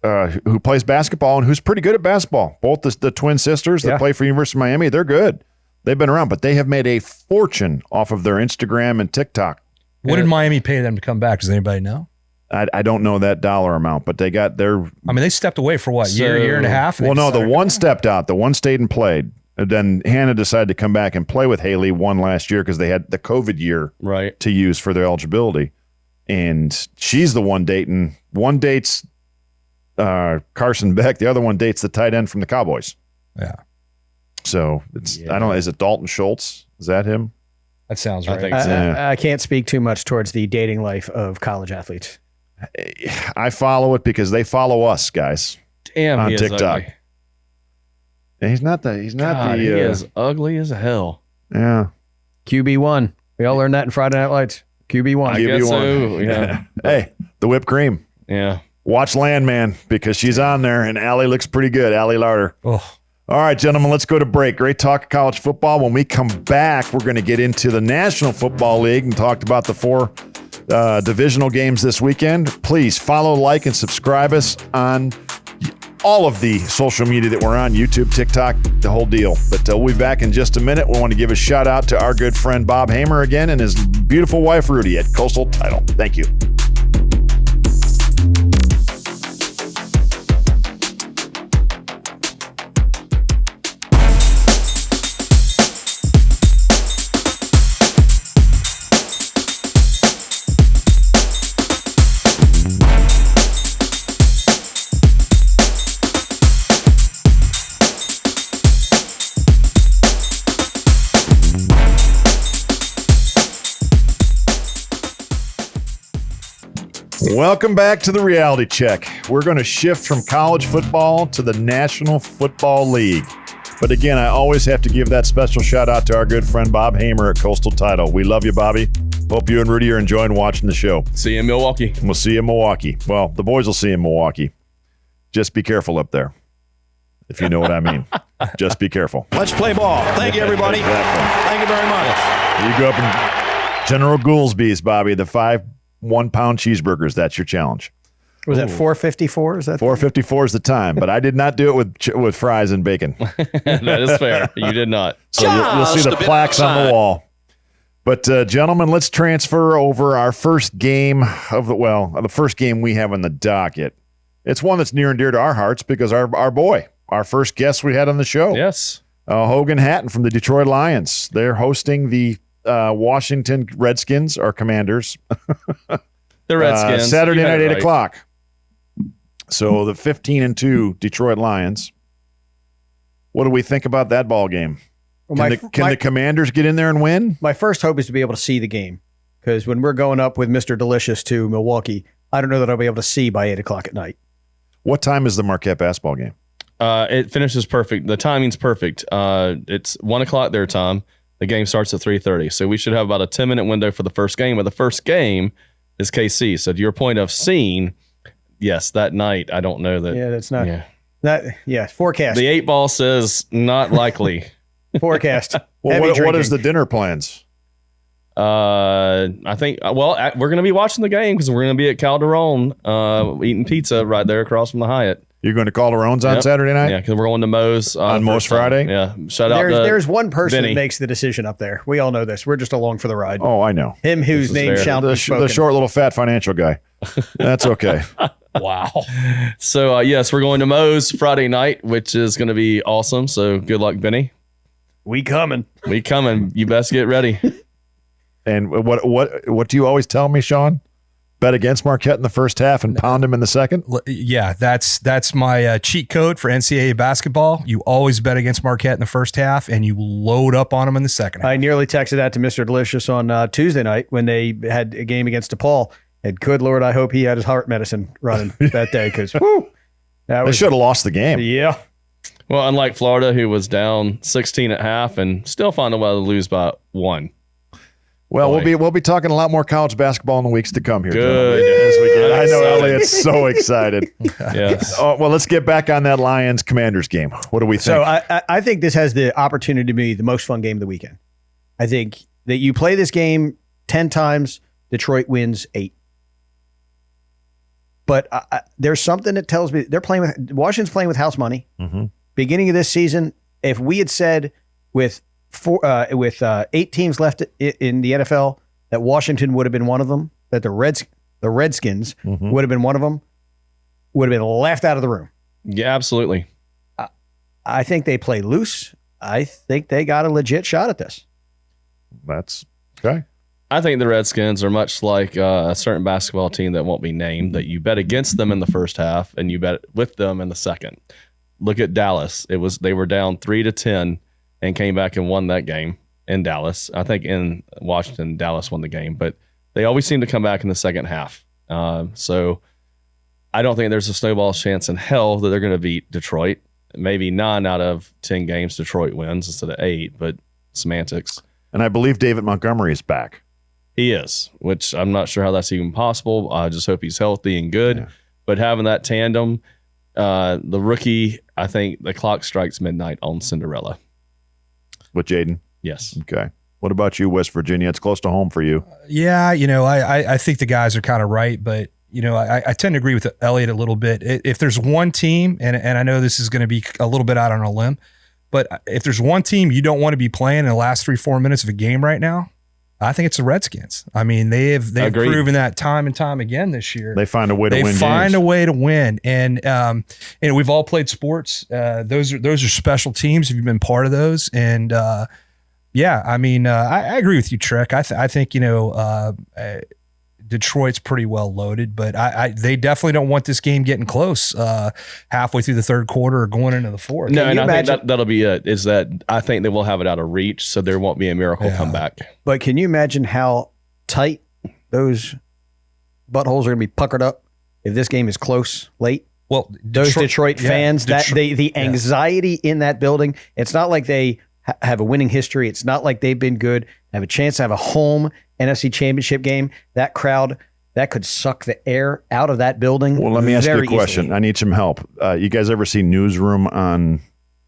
S2: who plays basketball and who's pretty good at basketball. Both the twin sisters that play for University of Miami, they're good. They've been around, but they have made a fortune off of their Instagram and TikTok.
S5: What did Miami pay them to come back? Does anybody know?
S2: I don't know that dollar amount, but they got their.
S5: I mean, they stepped away for what, year and a half?
S2: Well, no, the one stepped out. The one stayed and played. And then Hannah decided to come back and play with Haley one last year because they had the COVID year to use for their eligibility. And she's the one dating. One dates Carson Beck. The other one dates the tight end from the Cowboys.
S5: Yeah.
S2: So it's I don't know. Is it Dalton Schultz? Is that him?
S5: That sounds right.
S3: I think so.
S4: I can't speak too much towards the dating life of college athletes.
S2: I follow it because they follow us, guys.
S3: Damn,
S2: on
S3: he
S2: TikTok.
S3: is ugly.
S2: And he's not the. He's not
S3: God,
S2: the.
S3: he is ugly as hell.
S2: Yeah.
S4: QB1. We all learned that in Friday Night Lights. QB1.
S3: I guess so. Yeah.
S2: Hey, the whipped cream.
S3: Yeah.
S2: Watch Landman because she's on there, and Allie looks pretty good. Allie Larder.
S5: Oh.
S2: All right, gentlemen, let's go to break. Great talk of college football. When we come back, we're going to get into the National Football League and talk about the 4 divisional games this weekend. Please follow, like, and subscribe us on all of the social media that we're on, YouTube, TikTok, the whole deal. But we'll be back in just a minute. We want to give a shout out to our good friend Bob Hamer again and his beautiful wife Rudy at Coastal Title. Thank you. Welcome back to the Reality Check. We're going to shift from college football to the National Football League. But again, I always have to give that special shout out to our good friend Bob Hamer at Coastal Title. We love you, Bobby. Hope you and Rudy are enjoying watching the show.
S3: See you in Milwaukee.
S2: We'll see you in Milwaukee. Well, the boys will see you in Milwaukee. Just be careful up there, if you know what I mean. Just be careful.
S6: Let's play ball. Thank you, everybody.
S2: Exactly.
S6: Thank you very much.
S2: You go up in General Goolsby's, Bobby, the 5 1-pound cheeseburgers. That's your challenge.
S4: Was that 454? Is that
S2: 454 is the time, but I did not do it with fries and bacon.
S3: That is fair. You did not.
S2: So you'll see the plaques on the wall. But gentlemen, let's transfer over our first game of the first game we have on the docket. It's one that's near and dear to our hearts because our first guest we had on the show.
S3: Yes.
S2: Hogan Hatton from the Detroit Lions. They're hosting the Washington Redskins, or Commanders.
S3: The Redskins.
S2: Saturday night, 8
S3: right.
S2: o'clock. So the 15-2 Detroit Lions. What do we think about that ball game? Can the Commanders get in there and win?
S4: My first hope is to be able to see the game, because when we're going up with Mr. Delicious to Milwaukee, I don't know that I'll be able to see by 8 o'clock at night.
S2: What time is the Marquette basketball game?
S3: It finishes perfect. The timing's perfect. It's 1 o'clock their time. The game starts at 3:30. So we should have about a 10-minute window for the first game. But the first game is KC. So to your point of seeing, yes, that night, I don't know that.
S4: Yeah, that's not. Yeah. Forecast.
S3: The 8 ball says not likely.
S4: Forecast.
S2: Well, what is the dinner plans?
S3: I think, we're going to be watching the game because we're going to be at Calderon eating pizza right there across from the Hyatt.
S2: You're going to Calderon's on Saturday night?
S3: Yeah, because we're going to Moe's.
S2: On Moe's Friday?
S3: Yeah. Shout out to
S4: There's one person
S3: Benny.
S4: that makes the decision up there. We all know this. We're just along for the ride.
S2: Oh, I know.
S4: Him whose name
S3: fair.
S4: shall be spoken.
S2: The short little fat financial guy. That's okay.
S5: Wow.
S3: So, yes, we're going to Moe's Friday night, which is going to be awesome. So good luck, Benny.
S4: We coming.
S3: We coming. You best get ready.
S2: And what do you always tell me, Sean? Bet against Marquette in the first half and pound him in the second?
S5: Yeah, that's my cheat code for NCAA basketball. You always bet against Marquette in the first half, and you load up on them in the second half.
S4: I nearly texted that to Mr. Delicious on Tuesday night when they had a game against DePaul. And good Lord, I hope he had his heart medicine running that day, because
S2: They should have lost the game.
S4: Yeah.
S3: Well, unlike Florida, who was down 16 at half and still found a way to lose by 1.
S2: Well,
S3: Boy.
S2: we'll be talking a lot more college basketball in the weeks to come here.
S3: Good.
S2: As we get. I know
S3: Excited.
S2: Elliot's so excited.
S3: Yes.
S2: Oh, well, let's get back on that Lions Commanders game. What do we think?
S4: So I think this has the opportunity to be the most fun game of the weekend. I think that you play this game 10 times, Detroit wins 8. But there's something that tells me Washington's playing with house money.
S2: Mm-hmm.
S4: Beginning of this season, if we had said with 8 teams left in the NFL that Washington would have been one of them, that the Redskins would have been one of them, would have been laughed out of the room.
S3: Yeah, absolutely.
S4: I think they play loose. I think they got a legit shot at this.
S2: That's okay.
S3: I think the Redskins are much like a certain basketball team that won't be named, that you bet against them in the first half and you bet with them in the second. Look at Dallas. They were down 3-10 and came back and won that game in Dallas. I think in Washington, Dallas won the game, but they always seem to come back in the second half. So I don't think there's a snowball chance in hell that they're going to beat Detroit. Maybe 9 out of 10 games Detroit wins instead of 8, but semantics.
S2: And I believe David Montgomery is back.
S3: He is, which I'm not sure how that's even possible. I just hope he's healthy and good. Yeah. But having that tandem, the rookie, I think the clock strikes midnight on Cinderella.
S2: With Jaden?
S3: Yes.
S2: Okay. What about you, West Virginia? It's close to home for you.
S5: Yeah, I think the guys are kind of right, but I tend to agree with Elliot a little bit. If there's one team, and I know this is going to be a little bit out on a limb, but if there's one team you don't want to be playing in the last 3-4 minutes of a game right now, I think it's the Redskins. I mean, they've proven that time and time again this year.
S2: They find a way to win.
S5: They find a way to win, and we've all played sports. Those are special teams if you've been part of those, and yeah, I mean, I agree with you, Trick. I think Detroit's pretty well loaded, but they definitely don't want this game getting close halfway through the third quarter or going into the fourth.
S3: No, and I think that'll be it, is that I think they will have it out of reach, so there won't be a miracle comeback.
S4: But can you imagine how tight those buttholes are going to be puckered up if this game is close late?
S5: Well,
S4: those Detroit fans, the anxiety in that building, it's not like they have a winning history. It's not like they've been good, have a chance to have a home NFC Championship game. That crowd, that could suck the air out of that building.
S2: Well, let me ask you a question. Easily. I need some help. You guys ever see Newsroom on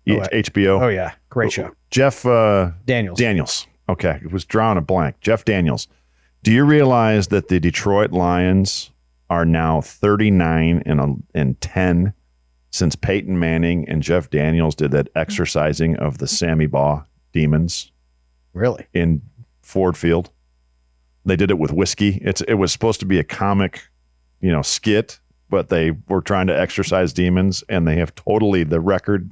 S2: HBO?
S4: Oh, yeah. Great show.
S2: Jeff Daniels. Okay. It was drawing a blank. Jeff Daniels. Do you realize that the Detroit Lions are now 39-10 since Peyton Manning and Jeff Daniels did that exercising of the Sammy Baugh demons?
S4: Really?
S2: In Ford Field. They did it with whiskey. It was supposed to be a comic, skit, but they were trying to exorcise demons, and they have the record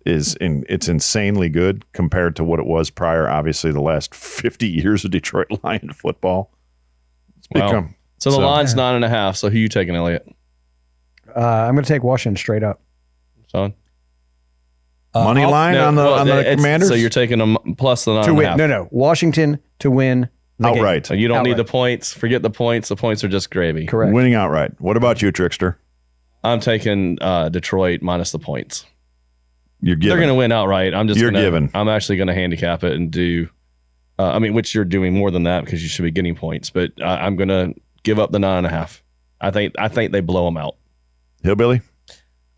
S2: it's insanely good compared to what it was prior. Obviously, the last 50 years of Detroit Lion football.
S3: So the line's 9.5. So who you taking, Elliot?
S4: I'm going to take Washington straight up.
S3: Son?
S2: Money line on the Commanders?
S3: So you're taking them plus the 9.5.
S4: No. Washington to win
S2: outright.
S3: So you don't need the points. Forget the points. The points are just gravy.
S4: Correct.
S2: Winning outright. What about you, Trickster?
S3: I'm taking Detroit minus the points.
S2: You're giving.
S3: They're going to win outright. I'm actually going to handicap it and do. Which you're doing more than that because you should be getting points. But I'm going to give up the 9.5. I think they blow them out.
S2: Hillbilly.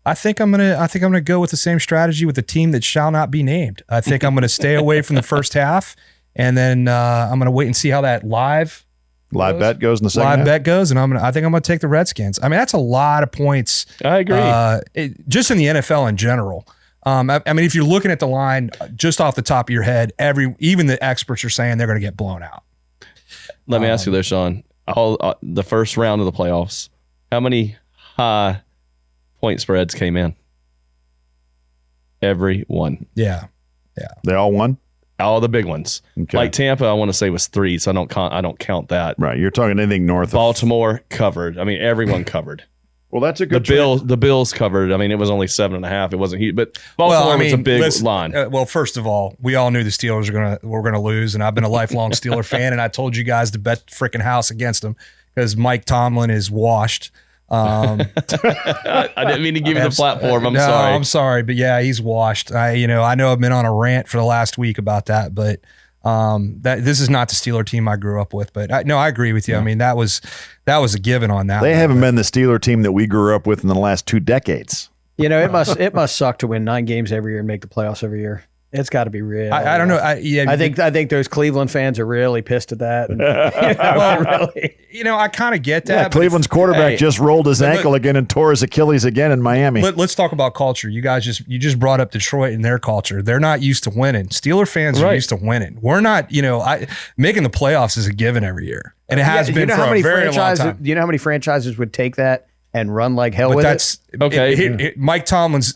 S5: I think I'm gonna go with the same strategy with the team that shall not be named. I think I'm gonna stay away from the first half, and then I'm gonna wait and see how that live
S2: bet goes in the second half.
S5: Bet goes, and I think I'm gonna take the Redskins. I mean, that's a lot of points.
S3: I agree.
S5: Just in the NFL in general. If you're looking at the line just off the top of your head, even the experts are saying they're gonna get blown out.
S3: Let me ask you this, Sean. The first round of the playoffs, how many high point spreads came in? Every one.
S5: Yeah.
S2: They all won?
S3: All the big ones.
S2: Okay.
S3: Like Tampa, I want to say was 3, so I don't count that.
S2: Right. You're talking anything north
S3: Baltimore covered. I mean, everyone covered.
S2: Well, that's a good
S3: The Bills covered. I mean, it was only 7.5. It wasn't huge, but Baltimore was a big line.
S5: First of all, we all knew the Steelers were gonna lose, and I've been a lifelong Steeler fan, and I told you guys to bet freaking house against them because Mike Tomlin is washed.
S3: I didn't mean to give you the platform. I'm
S5: sorry, but yeah, he's washed. I know I've been on a rant for the last week about that, but this is not the Steeler team I grew up with. But I agree with you. Yeah. I mean, that was a given on that.
S2: They haven't been the Steeler team that we grew up with in the last 2 decades.
S4: It must suck to win 9 games every year and make the playoffs every year. It's got to be real.
S5: I don't know.
S4: I think those Cleveland fans are really pissed at that. And,
S5: I kind of get that.
S2: Yeah, Cleveland's quarterback just rolled his ankle again and tore his Achilles again in Miami.
S5: But let's talk about culture. You guys just brought up Detroit and their culture. They're not used to winning. Steeler fans are used to winning. We're not. Making the playoffs is a given every year, and it has been for a very long time.
S4: Do you know how many franchises would take that and run like hell with it?
S3: Okay.
S5: Mike Tomlin's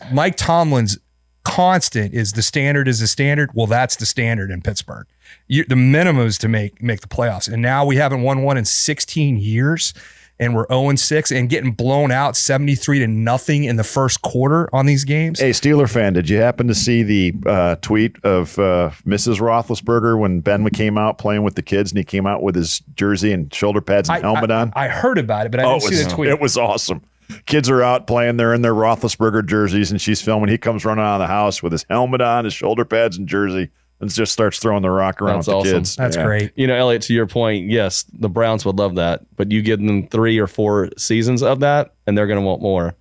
S5: constant is the standard is the standard. Well, that's the standard in Pittsburgh. The minimum is to make the playoffs. And now we haven't won one in 16 years. And we're 0-6 and getting blown out 73-0 in the first quarter on these games.
S2: Hey, Steeler fan, did you happen to see the tweet of Mrs. Roethlisberger when Ben came out playing with the kids and he came out with his jersey and shoulder pads and helmet on?
S5: I heard about it, but I didn't see the tweet.
S2: It was awesome. Kids are out playing. They're in their Roethlisberger jerseys and she's filming. He comes running out of the house with his helmet on, his shoulder pads and jersey. And just starts throwing the rock around with the kids.
S5: That's great.
S3: You know, Elliot, to your point, yes, the Browns would love that, but you give them 3 or 4 seasons of that, and they're going to want more.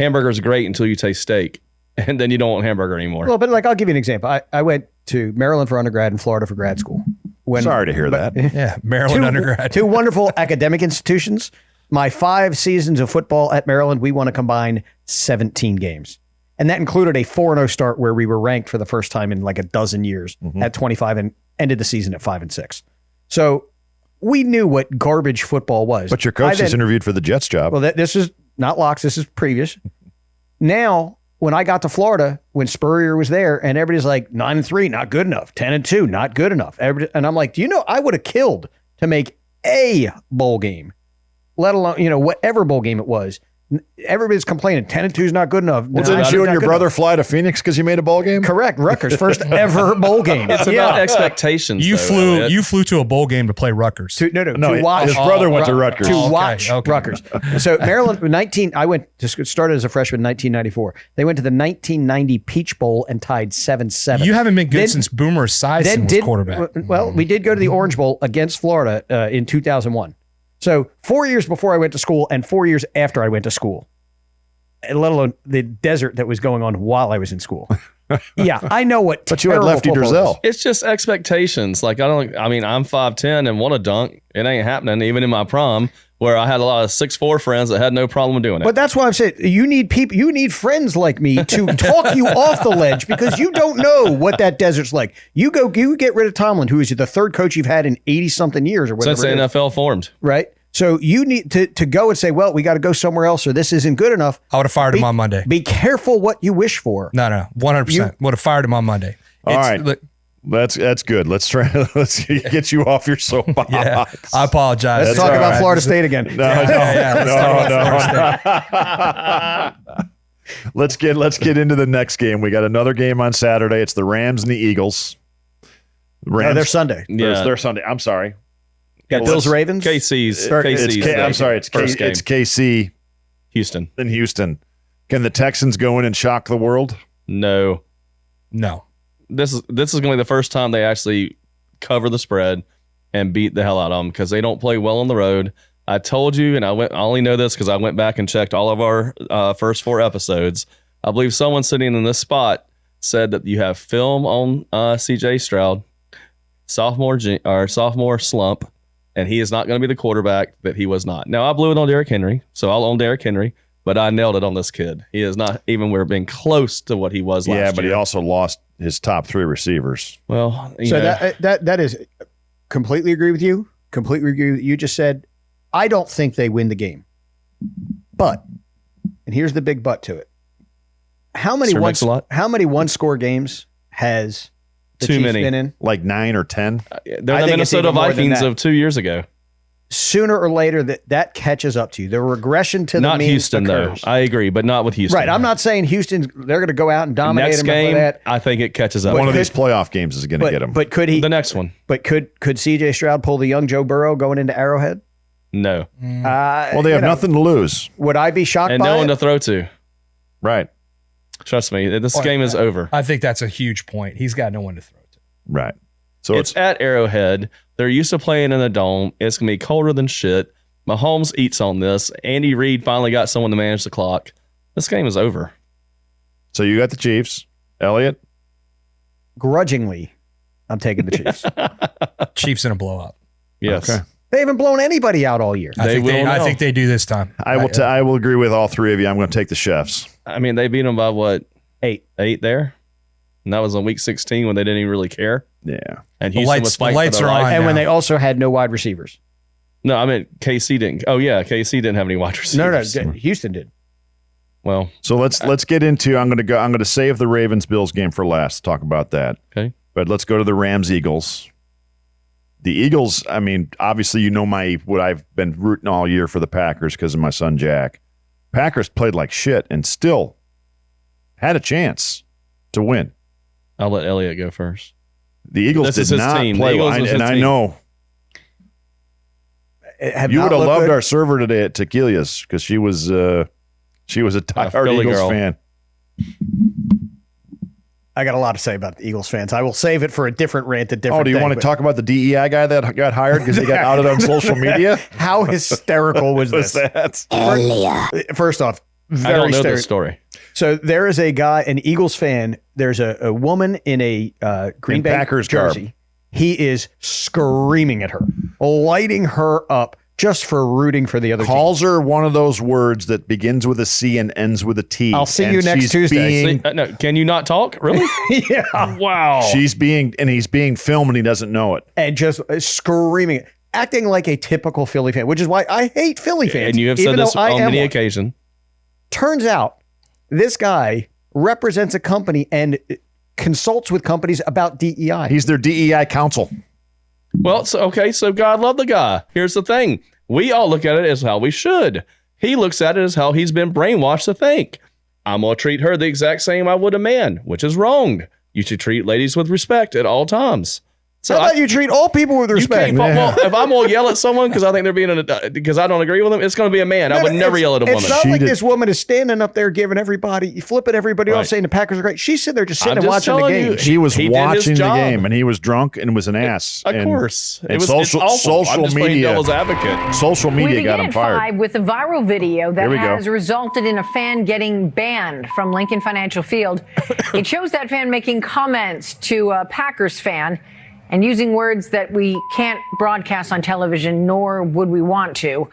S3: Hamburger's great until you taste steak, and then you don't want hamburger anymore.
S4: Well, but like I'll give you an example. I went to Maryland for undergrad and Florida for grad school.
S2: Sorry to hear that.
S5: Yeah, Maryland undergrad.
S4: 2 wonderful academic institutions. My 5 seasons of football at Maryland, we won a combined 17 games. And that included a 4-0 start where we were ranked for the first time in like a dozen years at 25 and ended the season at 5-6. So we knew what garbage football was.
S2: But your coach is interviewed for the Jets job.
S4: Well, this is not Locke's. This is previous. Now, when I got to Florida, when Spurrier was there, and everybody's like 9-3, not good enough. 10-2, not good enough. And I'm like, do you know I would have killed to make a bowl game, let alone whatever bowl game it was. Everybody's complaining 10-2 is not good enough.
S2: Well, didn't you and your brother fly to Phoenix because you made a bowl game?
S4: Correct. Rutgers' first ever bowl game.
S3: It's about expectations.
S5: You flew to a bowl game to play Rutgers.
S4: To watch.
S2: His brother went to Rutgers.
S4: To watch Rutgers. So Maryland, I went to started as a freshman in 1994. They went to the 1990 Peach Bowl and tied 7-7.
S5: You haven't been good since Boomer Esiason was quarterback.
S4: Well, we did go to the Orange Bowl against Florida in 2001. So 4 years before I went to school and 4 years after I went to school, let alone the desert that was going on while I was in school. Yeah, I know what.
S2: But you had Lefty Drizel.
S3: It's just expectations. Like I'm 5'10" and want to dunk. It ain't happening. Even in my prom, where I had a lot of 6'4" friends that had no problem doing it.
S4: But that's why I'm saying you need friends like me to talk you off the ledge because you don't know what that desert's like. You get rid of Tomlin, who is the 3rd coach you've had in 80 something years or whatever.
S3: Since the NFL formed,
S4: right? So you need to go and say, well, we got to go somewhere else or this isn't good enough.
S5: I would have fired him on Monday.
S4: Be careful what you wish for.
S5: No, 100%. Would have fired him on Monday.
S2: All right. That's good. Let's get you off your soapbox.
S5: Yeah, I apologize.
S4: Let's talk about Florida State again.
S2: Let's get into the next game. We got another game on Saturday. It's the Rams and the Eagles.
S4: Rams, they're Sunday.
S2: Yeah, they're Sunday. I'm sorry.
S4: Got Bills Ravens.
S3: KC's.
S2: I'm sorry. It's KC.
S3: Houston.
S2: In Houston. Can the Texans go in and shock the world?
S3: No. This is going to be the first time they actually cover the spread and beat the hell out of them because they don't play well on the road. I told you, and I only know this because I went back and checked all of our first 4 episodes. I believe someone sitting in this spot said that you have film on C.J. Stroud, sophomore slump, and he is not going to be the quarterback that he was not. Now, I blew it on Derrick Henry, so I'll own Derrick Henry, but I nailed it on this kid. He is not even being close to what he was last year.
S2: Yeah, but he also lost his top 3 receivers.
S3: Well,
S4: that is completely agree with you. Completely agree with what you just said. I don't think they win the game. But, and here's the big but to it. How many one-score games has the
S3: Too
S4: Chiefs
S3: many.
S4: been in?
S2: Like 9 or 10?
S3: They're the Minnesota Vikings of 2 years ago.
S4: Sooner or later, that catches up to you. The regression to the
S3: not
S4: mean
S3: Houston
S4: occurs.
S3: though. I agree, but not with Houston.
S4: Right. I'm not saying Houston's. They're going to go out and dominate
S3: next
S4: them.
S3: game,
S4: That.
S3: I think it catches up.
S2: One of these playoff games is going to get him.
S4: But could he?
S3: The next one.
S4: But could C.J. Stroud pull the young Joe Burrow going into Arrowhead?
S3: No.
S2: Well, they have nothing to lose.
S4: Would I be shocked
S3: And
S4: by
S3: no
S4: it?
S3: one to throw to.
S2: Right.
S3: Trust me, this game is over.
S5: I think that's a huge point. He's got no one to throw to.
S2: Right. So
S3: it's at Arrowhead. They're used to playing in the dome. It's going to be colder than shit. Mahomes eats on this. Andy Reid finally got someone to manage the clock. This game is over.
S2: So you got the Chiefs. Elliot?
S4: Grudgingly, I'm taking the Chiefs.
S5: Chiefs in a blowout.
S3: Yes.
S2: Okay.
S4: They haven't blown anybody out all year.
S5: I think they do this time.
S2: I will agree with all 3 of you. I'm going to take the Chefs.
S3: I mean, they beat them by what?
S4: 8
S3: there? And that was on week 16 when they didn't even really care.
S2: Yeah.
S3: And Houston was fighting for their life.
S4: And when they also had no wide receivers.
S3: No, I mean, KC didn't. Oh, yeah. KC didn't have any wide receivers.
S4: No, Houston did.
S3: Well,
S2: So let's get into. I'm going to save the Ravens Bills game for last. Talk about that.
S3: okay.
S2: But let's go to the Rams Eagles. The Eagles. I mean, obviously, what I've been rooting all year for the Packers because of my son Jack. Packers played like shit and still had a chance to win.
S3: I'll let Elliot go first.
S2: The Eagles
S3: This is
S2: did
S3: his
S2: not
S3: team. The
S2: play,
S3: Eagles was his
S2: I
S3: team.
S2: know
S4: Have
S2: you
S4: not
S2: would have
S4: looked
S2: loved
S4: good.
S2: our server today at Tequila's because she was a diehard
S3: Philly
S2: Eagles
S3: girl.
S2: fan.
S4: I got a lot to say about the Eagles fans. I will save it for a different rant, a different.
S2: Oh, do you
S4: thing,
S2: want to
S4: but
S2: talk about the DEI guy that got hired because he got outed on social media?
S4: How hysterical was
S2: What's
S4: this?
S2: that?
S4: First off, very
S3: I don't know
S4: stereo-
S3: this story.
S4: So there is a guy, an Eagles fan. There's a woman in a Green
S2: In
S4: Bay
S2: Packers garb.
S4: jersey. He is screaming at her, lighting her up just for rooting for the other team.
S2: Calls her one of those words that begins with a C and ends with a T.
S4: I'll see
S2: and
S4: you next
S2: she's
S4: Tuesday.
S2: being-
S3: No, can you not talk? Really?
S4: Yeah,
S3: Wow.
S2: he's being filmed and he doesn't know it.
S4: and just screaming, acting like a typical Philly fan, which is why I hate Philly fans.
S3: And you have
S4: even
S3: said this
S4: though I
S3: on
S4: am
S3: many
S4: one.
S3: occasions.
S4: Turns out this guy represents a company and consults with companies about DEI.
S2: He's their DEI counsel.
S3: Well, so God love the guy. Here's the thing. We all look at it as how we should. He looks at it as how he's been brainwashed to think. I'm going to treat her the exact same I would a man, which is wrong. You should treat ladies with respect at all times. So
S4: How about you treat all people with
S3: you
S4: respect?
S3: can't, well, if I'm going to yell at someone because I think they're being because I don't agree with them, it's going to be a man. I would never yell at a woman.
S4: It's not
S2: She
S4: like
S2: did-
S4: this woman is standing up there giving everybody, flipping everybody off,
S3: Right.
S4: saying the Packers are great. She's sitting there just sitting
S3: I'm
S4: and
S3: just
S4: watching the
S3: telling
S4: game.
S3: you,
S2: She was
S3: He did his
S2: watching the
S3: job.
S2: game and he was drunk and was an ass.
S3: Of
S2: And-
S3: course.
S2: and
S3: It's
S2: social
S3: awful. I'm just playing
S2: media-
S3: devil's advocate.
S2: Social
S8: We
S2: media
S8: begin
S2: got him
S8: at
S2: fired.
S8: 5 with a viral video that
S2: Here we go.
S8: has resulted in a fan getting banned from Lincoln Financial Field. It shows that fan making comments to a Packers fan and using words that we can't broadcast on television, nor would we want to.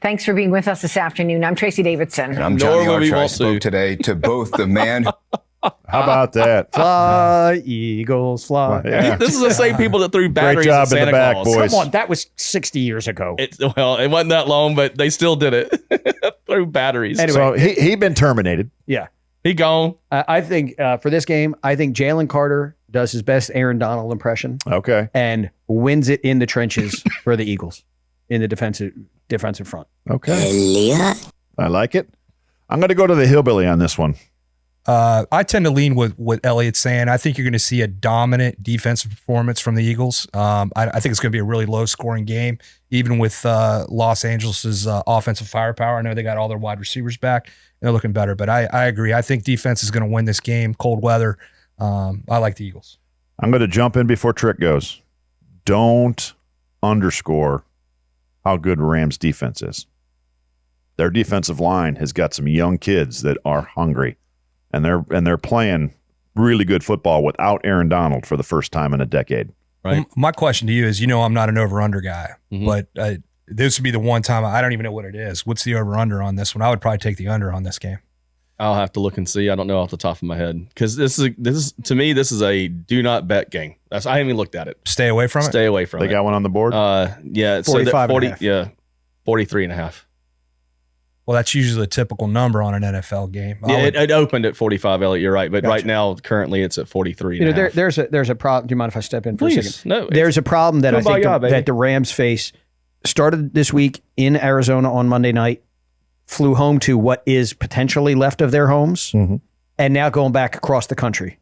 S8: Thanks for being with us this afternoon. I'm Tracy Davidson.
S9: And I'm
S3: Nor
S9: Johnny
S3: would we
S9: Archer. I
S3: want
S9: spoke
S3: to.
S9: today to both the man.
S2: How about that?
S4: Fly, Eagles, fly.
S2: Yeah.
S3: This is the same people that threw batteries
S2: job
S3: at
S2: in the
S3: Santa
S2: back,
S3: Claus.
S2: boys.
S4: Come on, that was 60 years ago.
S3: It wasn't that long, but they still did it. Threw batteries.
S4: Anyway.
S2: So he been terminated.
S4: Yeah.
S3: He gone.
S4: I think for this game, I think Jalen Carter does his best Aaron Donald impression
S2: Okay.
S4: and wins it in the trenches for the Eagles in the defensive front.
S2: Okay. I like it. I'm going to go to the hillbilly on this one.
S5: I tend to lean with what Elliot's saying. I think you're going to see a dominant defensive performance from the Eagles. I think it's going to be a really low-scoring game, even with Los Angeles' offensive firepower. I know they got all their wide receivers back, and they're looking better. But I agree. I think defense is going to win this game, cold weather. I like the Eagles.
S2: I'm going to jump in before Trick goes. Don't underscore how good Rams defense is. Their defensive line has got some young kids that are hungry, and they're playing really good football without Aaron Donald for the first time in a decade.
S3: Right.
S5: Well, my question to you is, I'm not an over-under guy,
S3: Mhm.
S5: but this would be the one time I don't even know what it is. What's the over-under on this one? I would probably take the under on this game.
S3: I'll have to look and see. I don't know off the top of my head because this is to me this is a do not bet game. I haven't even looked at it.
S5: Stay away from it.
S3: Stay away from
S2: They
S3: it.
S2: got one on the board.
S3: Yeah, so
S4: 45
S3: that
S4: and a half.
S3: 43.5.
S5: Well, that's usually the typical number on an NFL game.
S3: Yeah, it opened at 45. Elliot, you're right, but
S4: Gotcha.
S3: right now currently it's at 43.
S4: There's a problem. Do you mind if I step in for a
S3: Please,
S4: second?
S3: no.
S4: There's a problem that I think
S3: Kumbaya, baby.
S4: that the Rams face. Started this week in Arizona on Monday night, flew home to what is potentially left of their homes,
S2: Mhm.
S4: and now going back across the country,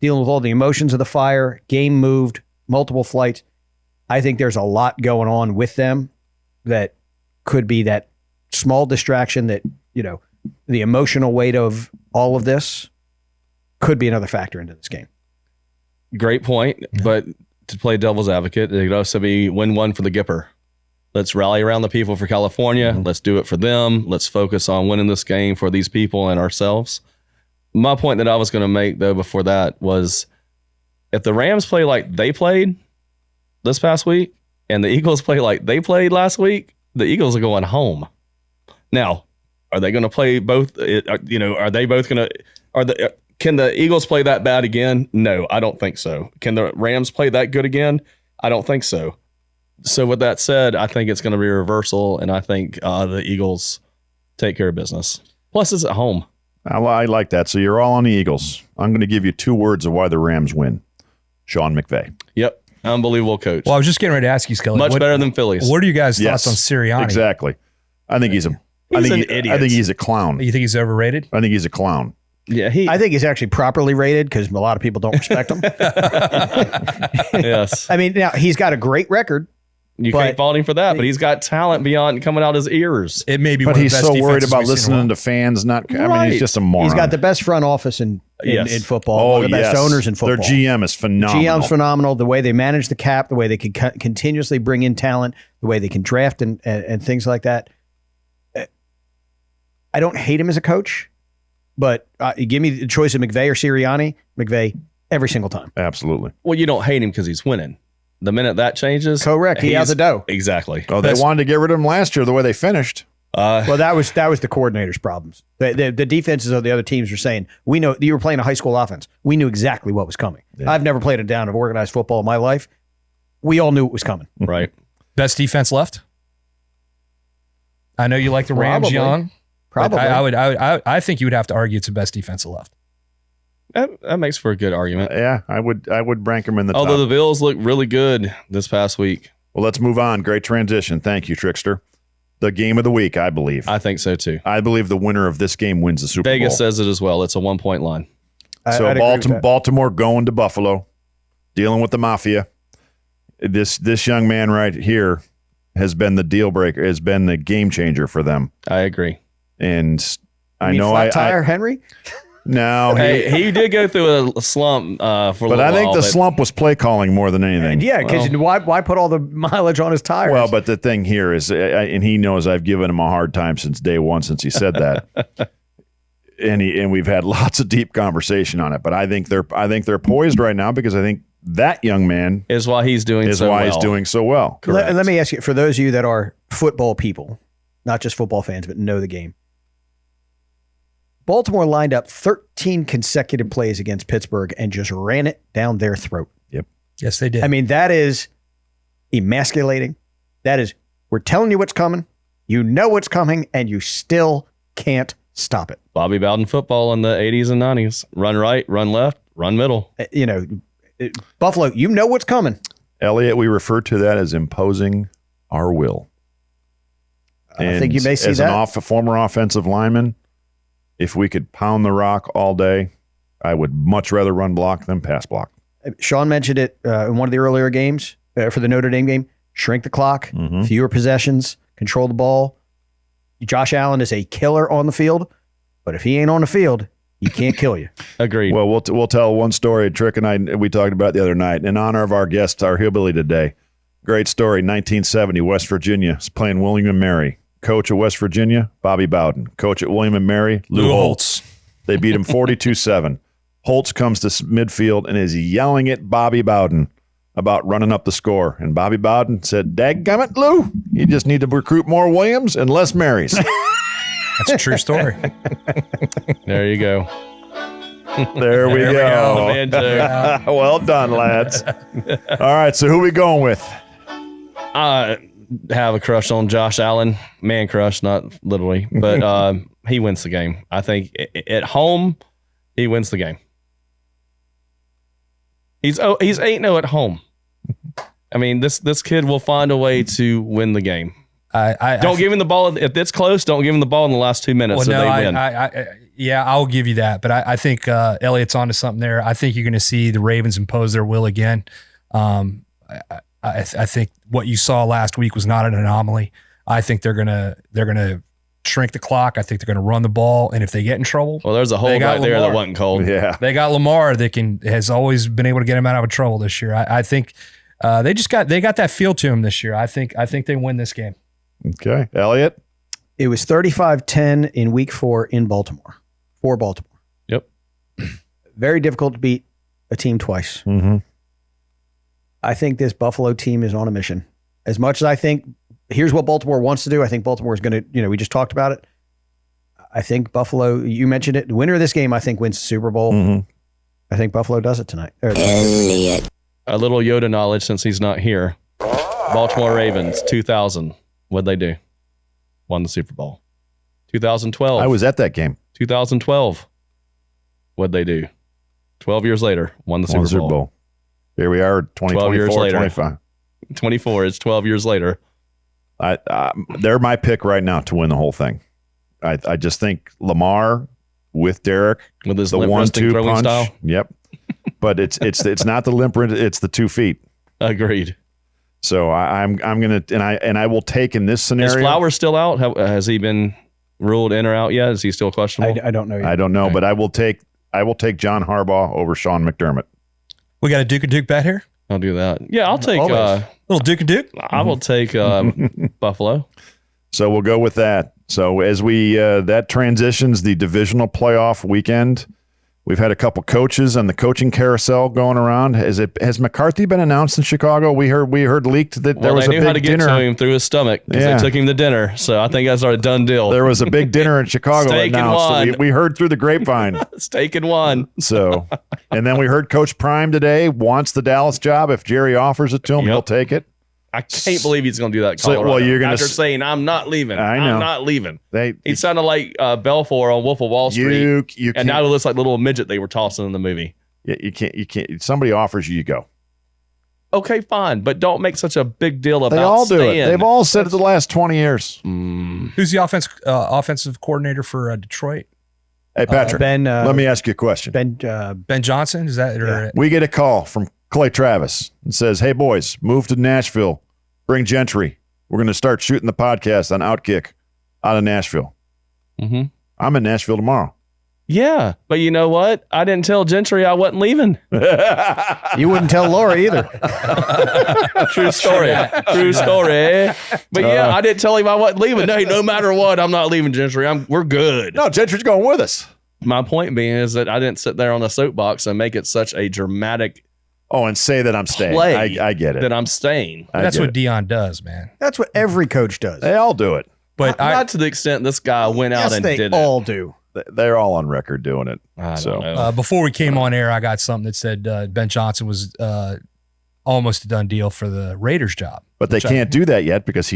S4: dealing with all the emotions of the fire, game moved, multiple flights. I think there's a lot going on with them that could be that small distraction that, the emotional weight of all of this could be another factor into this game.
S3: Great point, but to play devil's advocate, it could also be win one for the Gipper. Let's rally around the people for California. Let's do it for them. Let's focus on winning this game for these people and ourselves. My point that I was going to make, though, before that was if the Rams play like they played this past week and the Eagles play like they played last week, the Eagles are going home. Now, are they going to play both? Are they both going to – can the Eagles play that bad again? No, I don't think so. Can the Rams play that good again? I don't think so. So with that said, I think it's going to be a reversal, and I think the Eagles take care of business. Plus, it's at home.
S2: I like that. So you're all on the Eagles. I'm going to give you 2 words of why the Rams win. Sean McVay.
S3: Yep. Unbelievable coach.
S5: Well, I was just getting ready to ask you, Scully.
S3: Much better than Phillies.
S5: What are you guys'
S2: Yes,
S5: thoughts on Sirianni?
S2: Exactly. I think he's an idiot. I think he's a clown.
S5: You think he's overrated?
S2: I think he's a clown.
S3: Yeah,
S4: I think he's actually properly rated because a lot of people don't respect him.
S3: Yes.
S4: I mean, now he's got a great record.
S3: You can't fault him for that, but he's got talent beyond coming out his ears.
S5: It may be
S2: But
S5: one
S2: he's
S5: of the best
S2: so worried
S5: defenses
S2: about
S5: we've seen in a
S2: listening
S5: while.
S2: to fans. I mean,
S3: Right.
S2: he's just a moron.
S4: He's got the best front office in
S3: Yes.
S4: football. One of the best owners in football.
S2: Their GM is phenomenal.
S4: GM's phenomenal. The way they manage the cap, the way they can continuously bring in talent, the way they can draft and things like that. I don't hate him as a coach, but you give me the choice of McVay or Sirianni, McVay every single time.
S2: Absolutely.
S3: Well, you don't hate him because he's winning. The minute that changes,
S4: Correct. He has
S3: he's-
S4: a dough.
S3: Exactly.
S2: Oh, they wanted to get rid of him last year the way they finished.
S4: Well, that was the coordinator's problems. The defenses of the other teams were saying, we know you were playing a high school offense. We knew exactly what was coming.
S2: Yeah.
S4: I've never played a down of organized football in my life. We all knew it was coming.
S3: Right.
S5: Best defense left? I know you like the Rams
S4: Probably.
S5: young. but
S4: Probably.
S5: I think you would have to argue it's the best defensive left.
S3: That makes for a good argument.
S2: Yeah, I would rank him in the
S3: Although
S2: top.
S3: the Bills look really good this past week.
S2: Well, let's move on. Great transition. Thank you, Trickster. The game of the week, I believe.
S3: I think so too.
S2: I believe the winner of this game wins the Super Bowl.
S3: Vegas says it as well. It's a 1-point line.
S2: So
S4: I'd agree with that.
S2: Baltimore going to Buffalo, dealing with the mafia. This young man right here has been the deal breaker, has been the game changer for them.
S3: I agree.
S2: And
S4: You
S2: I
S4: mean
S2: know
S4: flat tire Henry?
S2: no,
S3: He did go through a slump for a
S2: but
S3: little
S2: I think
S3: while,
S2: the
S3: but
S2: slump was play calling more than anything.
S4: And yeah, because why put all the mileage on his tires?
S2: Well, but the thing here is, and he knows I've given him a hard time since day one since he said that, and we've had lots of deep conversation on it. But I think they're poised right now because I think that young man
S3: is why he's doing
S2: is
S3: so
S2: why
S3: well.
S2: he's doing so well.
S4: Let me ask you, for those of you that are football people, not just football fans, but know the game. Baltimore lined up 13 consecutive plays against Pittsburgh and just ran it down their throat.
S2: Yep.
S5: Yes, they did.
S4: I mean, that is emasculating. That is, we're telling you what's coming. You know what's coming, and you still can't stop it.
S3: Bobby Bowden football in the 80s and 90s. Run right, run left, run middle.
S4: Buffalo, you know what's coming.
S2: Elliot, we refer to that as imposing our will.
S4: I think you may see
S2: as
S4: that.
S2: a former offensive lineman, if we could pound the rock all day, I would much rather run block than pass block.
S4: Sean mentioned it in one of the earlier games for the Notre Dame game. Shrink the clock, fewer possessions, control the ball. Josh Allen is a killer on the field, but if he ain't on the field, he can't kill you.
S3: Agreed.
S2: Well, we'll tell one story. Trick and I, we talked about it the other night in honor of our guest, our hillbilly today. Great story. 1970, West Virginia is playing William and Mary. Coach at West Virginia, Bobby Bowden. Coach at William and Mary, Lou Holtz. They beat him 42-7. Holtz comes to midfield and is yelling at Bobby Bowden about running up the score. And Bobby Bowden said, "Dadgummit, Lou, you just need to recruit more Williams and less Marys."
S5: That's a true story.
S3: There you go.
S2: There we go.
S3: Man joke.
S2: Well done, lads. All right, so who we going with?
S3: I have a crush on Josh Allen. Man crush, not literally. But he wins the game. I think at home, he wins the game. He's 8-0 at home. I mean, this kid will find a way to win the game. Don't give him the ball if it's close. Don't give him the ball in the last 2 minutes.
S5: Well,
S3: so
S5: no,
S3: they win.
S5: I'll give you that. But I think Elliott's onto something there. I think you're going to see the Ravens impose their will again. I think what you saw last week was not an anomaly. I think they're gonna shrink the clock. I think they're gonna run the ball, and if they get in trouble,
S3: Well, there's a hole right there that wasn't called.
S2: Yeah.
S5: they got Lamar that has always been able to get him out of trouble this year. I think they got that feel to him this year. I think they win this game.
S2: Okay. Elliot?
S4: It was 35-10 in week 4 in Baltimore, for Baltimore.
S3: Yep.
S4: Very difficult to beat a team twice.
S2: Mm-hmm.
S4: I think this Buffalo team is on a mission. As much as I think, here's what Baltimore wants to do. I think Baltimore is going to, we just talked about it. I think Buffalo, you mentioned it, the winner of this game, I think wins the Super Bowl.
S2: Mm-hmm.
S4: I think Buffalo does it tonight.
S9: Elliot.
S3: A little Yoda knowledge since he's not here. Baltimore Ravens, 2000. What'd they do? Won the Super Bowl. 2012.
S2: I was at that game.
S3: 2012. What'd they do? 12 years later, won the
S2: Won
S3: Super Bowl.
S2: Here we are,
S3: 12 years
S2: 2024,
S3: later.
S2: 25.
S3: 24. It's 12 years later.
S2: They're my pick right now to win the whole thing. I just think Lamar with Derek
S3: With his
S2: the
S3: limp
S2: 1-2
S3: throwing
S2: punch.
S3: style.
S2: Yep. But it's not the limp, it's the 2 feet.
S3: Agreed.
S2: So I'm gonna and I will take in this scenario.
S3: Is Flowers still out? Has he been ruled in or out yet? Is he still questionable?
S4: I don't know yet.
S2: I don't know,
S3: Okay.
S2: but I will take John Harbaugh over Sean McDermott.
S5: We got a Duke and Duke bet here.
S3: I'll do that. Yeah, I'll take.
S4: Always.
S5: Little Duke and Duke.
S3: I will take Buffalo.
S2: So we'll go with that. So as we that transitions the divisional playoff weekend, we've had a couple coaches on the coaching carousel going around. Has McCarthy been announced in Chicago? We heard leaked that there was
S3: they
S2: a
S3: knew how
S2: big
S3: to get
S2: dinner.
S3: to him through his stomach because
S2: Yeah.
S3: they took him to dinner. So I think that's our done deal.
S2: There was a big dinner in Chicago
S3: Steak and
S2: announced.
S3: wine.
S2: We heard through the grapevine.
S3: Steak and one.
S2: So, and then we heard Coach Prime today wants the Dallas job. If Jerry offers it to him,
S3: Yep.
S2: he'll take it.
S3: I can't believe he's going to do that. in
S2: So, well,
S3: Colorado.
S2: you're gonna
S3: after
S2: s-
S3: saying I'm not leaving.
S2: I know.
S3: I'm not leaving.
S2: They
S3: He sounded like Belfour on Wolf of Wall Street,
S2: you
S3: and
S2: can't,
S3: now he looks like the little midget they were tossing in the movie.
S2: you can't. If somebody offers you, you go.
S3: Okay, fine, but don't make such a big deal about.
S2: They all do it.
S3: staying.
S2: They've all said it the last 20 years.
S5: Who's the offensive coordinator for Detroit?
S2: Hey, Patrick,
S4: Ben.
S2: let me ask you a question.
S5: Ben Johnson? Is that? Or,
S2: We get a call from Clay Travis and says, "Hey, boys, move to Nashville. Bring Gentry. We're going to start shooting the podcast on Outkick out of Nashville."
S3: Mhm.
S2: I'm in Nashville tomorrow.
S3: Yeah, but you know what? I didn't tell Gentry I wasn't leaving.
S4: You wouldn't tell Laura either.
S3: True story. True story. But yeah, I didn't tell him I wasn't leaving. No matter what, I'm not leaving Gentry. We're good.
S2: No, Gentry's going with us.
S3: My point being is that I didn't sit there on the soapbox and make it such a dramatic
S2: Oh, and say that I'm staying.
S3: play
S2: I get it.
S3: that I'm staying.
S5: that's
S2: get
S5: what
S2: it.
S5: Dion does, man.
S4: That's what every coach does.
S2: They all do it.
S5: But
S3: Not to the extent this guy went out
S4: Yes,
S3: and
S4: they
S3: did
S4: all do.
S2: They're all on record doing it.
S3: it.
S2: So,
S3: I don't know.
S5: before we came on air, I got something that said Ben Johnson was almost a done deal for the Raiders job.
S2: but they
S5: Which I-
S2: can't do that yet because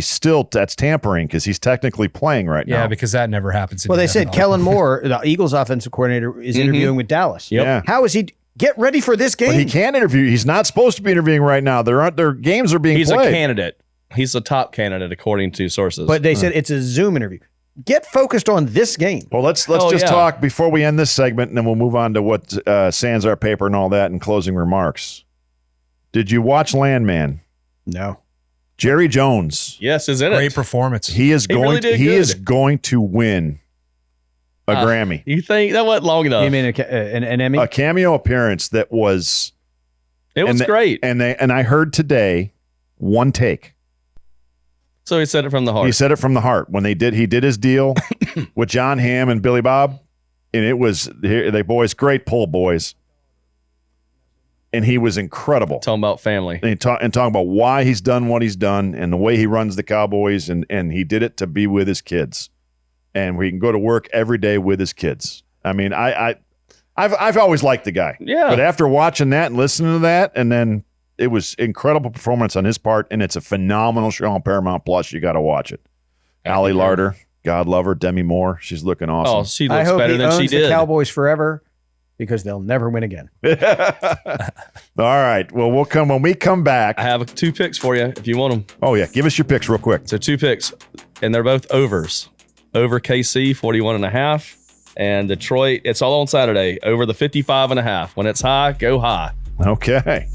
S2: that's tampering because he's technically playing right
S5: Yeah,
S2: now.
S5: because that never happens. in
S4: Well,
S5: the
S4: they said
S5: NFL.
S4: Kellen Moore, the Eagles offensive coordinator, is interviewing with Dallas.
S3: Yep.
S2: Yeah.
S4: How is he? Get ready for this game.
S2: But he can't interview. He's not supposed to be interviewing right now. Their games are being
S3: He's
S2: played.
S3: a candidate. He's a top candidate according to sources.
S4: But they said it's a Zoom interview. Get focused on this game.
S2: Well, let's
S3: Oh,
S2: just
S3: yeah.
S2: talk before we end this segment, and then we'll move on to what sans our paper and all that in closing remarks. Did you watch Landman?
S4: No.
S2: Jerry Jones.
S3: yes, is in
S5: Great
S3: it.
S5: performance.
S2: He is
S3: He
S2: going.
S3: really did
S2: he
S3: good.
S2: is going to win a Grammy,
S3: You think that wasn't long enough?
S4: You mean an Emmy?
S2: a cameo appearance that was.
S3: it was
S2: and
S3: great.
S2: And I heard today one take.
S3: So he said it from the heart.
S2: He said it from the heart when he did his deal with John Hamm and Billy Bob, and it was they boys great pull boys, and he was incredible.
S3: Talking about family.
S2: And talking about why he's done what he's done and the way he runs the Cowboys, and he did it to be with his kids, and we can go to work every day with his kids. I mean, I've always liked the guy,
S3: Yeah.
S2: but after watching that and listening to that, and then it was incredible performance on his part, and it's a phenomenal show on Paramount Plus. You got to watch it. Allie Larder, God love her. Demi Moore, she's looking
S3: Oh,
S2: awesome.
S3: she
S4: I
S3: looks
S4: hope
S3: better
S4: he
S3: than
S4: owns
S3: she
S4: the
S3: did.
S4: Cowboys forever because they'll never win again.
S2: All right. Well, when we come back.
S3: I have 2 picks for you if you want them.
S2: Oh yeah, give us your picks real quick.
S3: So 2 picks, and they're both overs. Over KC 41.5, and Detroit. It's all on Saturday. Over the 55.5. When it's high, go high.
S2: Okay.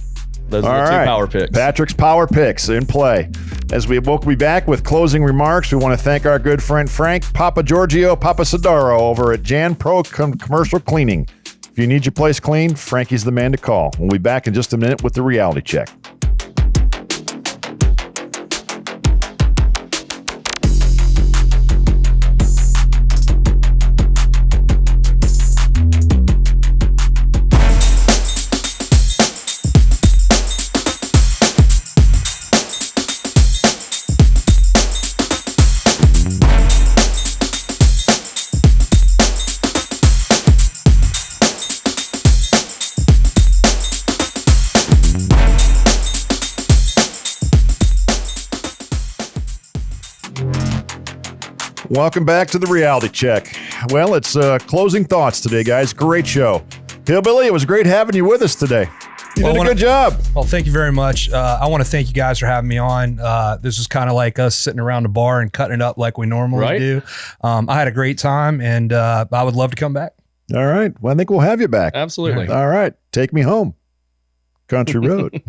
S3: Those are
S2: All
S3: the 2
S2: right.
S3: power picks.
S2: Patrick's power picks in play. As we'll be back with closing remarks, we want to thank our good friend Frank Papa Giorgio Papasadaro over at Jan Pro Commercial Cleaning. If you need your place cleaned, Frankie's the man to call. We'll be back in just a minute with the reality check. Welcome back to the Reality Check. Well, it's closing thoughts today, guys. Great show. Hillbilly, it was great having you with us today. You did a good job.
S5: Well, thank you very much. I want to thank you guys for having me on. This is kind of like us sitting around the bar and cutting it up like we normally do. I had a great time, and I would love to come back.
S2: All right. Well, I think we'll have you back.
S3: Absolutely.
S2: All right. Take me home. Country road.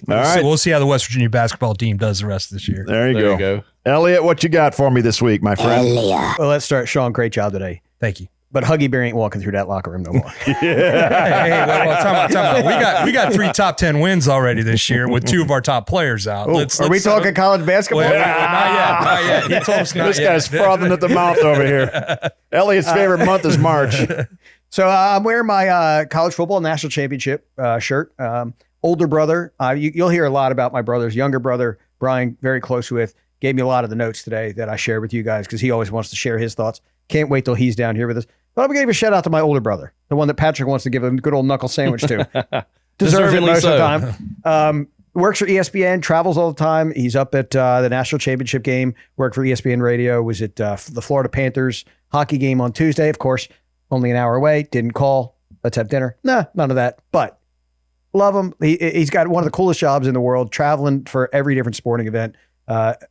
S2: All right.
S5: So we'll see how the West Virginia basketball team does the rest of this year.
S2: There you go. Elliot, what you got for me this week, my friend?
S4: Well, let's start. Sean, great job today.
S5: Thank you.
S4: But Huggy Bear ain't walking through that locker room no more.
S5: Time out. We got 3 top 10 wins already this year with 2 of our top players out.
S4: Are we talking college basketball?
S5: Not yet. He told us not
S2: This
S5: yet.
S2: guy's frothing at the mouth over here. Elliot's favorite month is March.
S4: So I'm wearing my college football national championship shirt. Older brother. You'll hear a lot about my brother's younger brother, Brian, very close with, gave me a lot of the notes today that I share with you guys because he always wants to share his thoughts. Can't wait till he's down here with us. But I'm going to give a shout out to my older brother, the one that Patrick wants to give a good old knuckle sandwich to. Deserves it most of the time. Works for ESPN, travels all the time. He's up at the national championship game, worked for ESPN Radio, was at the Florida Panthers hockey game on Tuesday. Of course, only an hour away, didn't call. Let's have dinner. Nah, none of that. But love him. He's got one of the coolest jobs in the world, traveling for every different sporting event.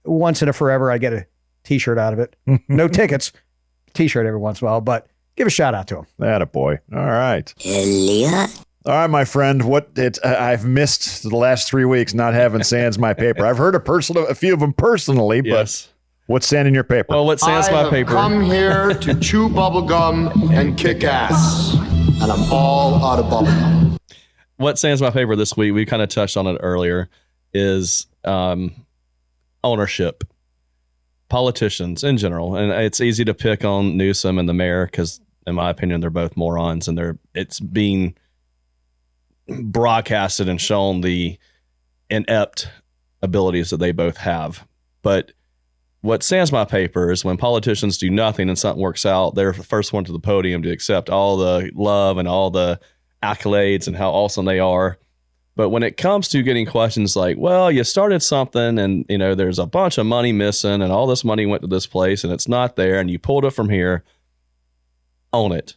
S4: Once in a forever, I get a T-shirt out of it. No tickets, T-shirt every once in a while, but give a shout out to him.
S2: Attaboy. All right. All right, my friend. I've missed the last 3 weeks not having Sans my paper. I've heard a few of them personally, but what's Sans in your paper?
S3: Well, what Sans my paper?
S9: I have come here to chew bubblegum and kick ass, and I'm all out of bubblegum.
S3: What Sans my paper this week, we kind of touched on it earlier, is ownership. Politicians in general, and it's easy to pick on Newsom and the mayor because, in my opinion, they're both morons, and it's being broadcasted and shown the inept abilities that they both have. But what Sans my paper is when politicians do nothing and something works out, they're the first one to the podium to accept all the love and all the accolades and how awesome they are. But when it comes to getting questions like, well, you started something and, there's a bunch of money missing and all this money went to this place and it's not there and you pulled it from here, own it.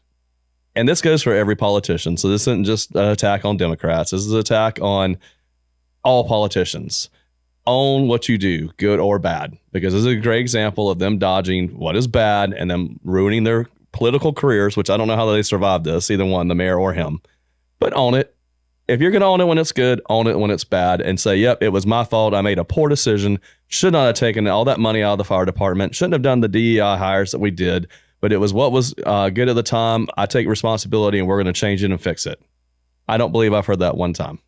S3: And this goes for every politician. So this isn't just an attack on Democrats. This is an attack on all politicians. Own what you do, good or bad, because this is a great example of them dodging what is bad and them ruining their political careers, which I don't know how they survived this, either one, the mayor or him. But own it. If you're going to own it when it's good, own it when it's bad and say, yep, it was my fault. I made a poor decision. Should not have taken all that money out of the fire department. Shouldn't have done the DEI hires that we did, but it was what was good at the time. I take responsibility and we're going to change it and fix it. I don't believe I've heard that one time.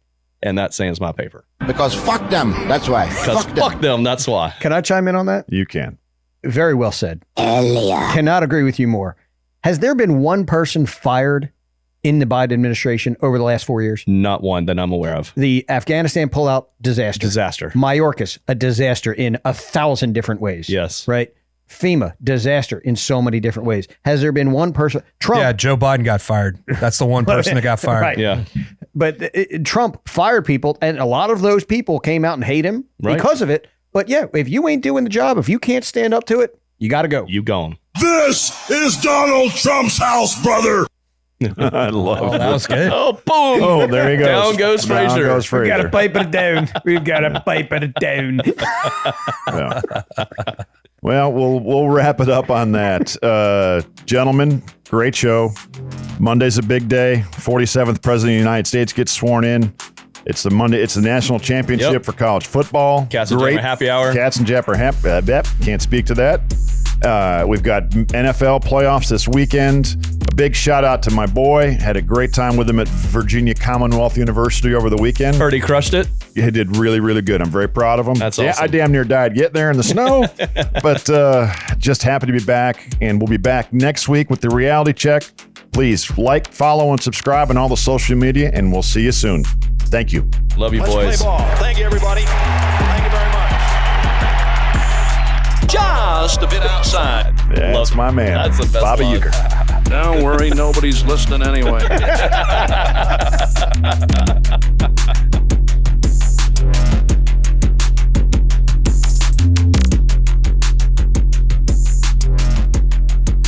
S3: And that Sans my paper.
S9: Because fuck them. That's why.
S3: Because fuck them. That's why.
S4: Can I chime in on that?
S2: You can.
S4: Very well said. Cannot agree with you more. Has there been one person fired in the Biden administration over the last 4 years?
S3: Not one that I'm aware of.
S4: The Afghanistan pullout, disaster. Mayorkas, a disaster in 1,000 different ways.
S3: Yes.
S4: Right? FEMA, disaster in so many different ways. Has there been one person? Trump.
S5: Yeah, Joe Biden got fired. That's the one person that got fired.
S4: Right.
S3: Yeah.
S4: But Trump fired people, and a lot of those people came out and hate him because of it. But yeah, if you ain't doing the job, if you can't stand up to it, you got to go.
S3: You gone.
S10: This is Donald Trump's house, brother.
S2: I love
S5: that. Was good.
S3: Oh, boom.
S2: Oh, there he goes.
S3: Down goes Frazier.
S4: We got to pipe it down. We've got to pipe it down.
S2: Yeah. Well, we'll wrap it up on that. Gentlemen, great show. Monday's a big day. 47th President of the United States gets sworn in. It's the national championship for college football.
S3: Cats and Japper happy hour.
S2: Cats and Japper can't speak to that. We've got NFL playoffs this weekend. A big shout out to my boy. Had a great time with him at Virginia Commonwealth University over the weekend.
S3: Heard he crushed it.
S2: He did really, really good. I'm very proud of him.
S3: That's awesome.
S2: Yeah, I damn near died getting there in the snow, but just happy to be back. And we'll be back next week with the reality check. Please like, follow, and subscribe on all the social media, and we'll see you soon. Thank you.
S3: Love you,
S6: Let's
S3: boys.
S6: play ball. Thank you, everybody. Thank you very much. Just a bit outside.
S2: That's my man.
S3: That's the best
S2: Bob Uecker.
S6: Don't worry, nobody's listening anyway.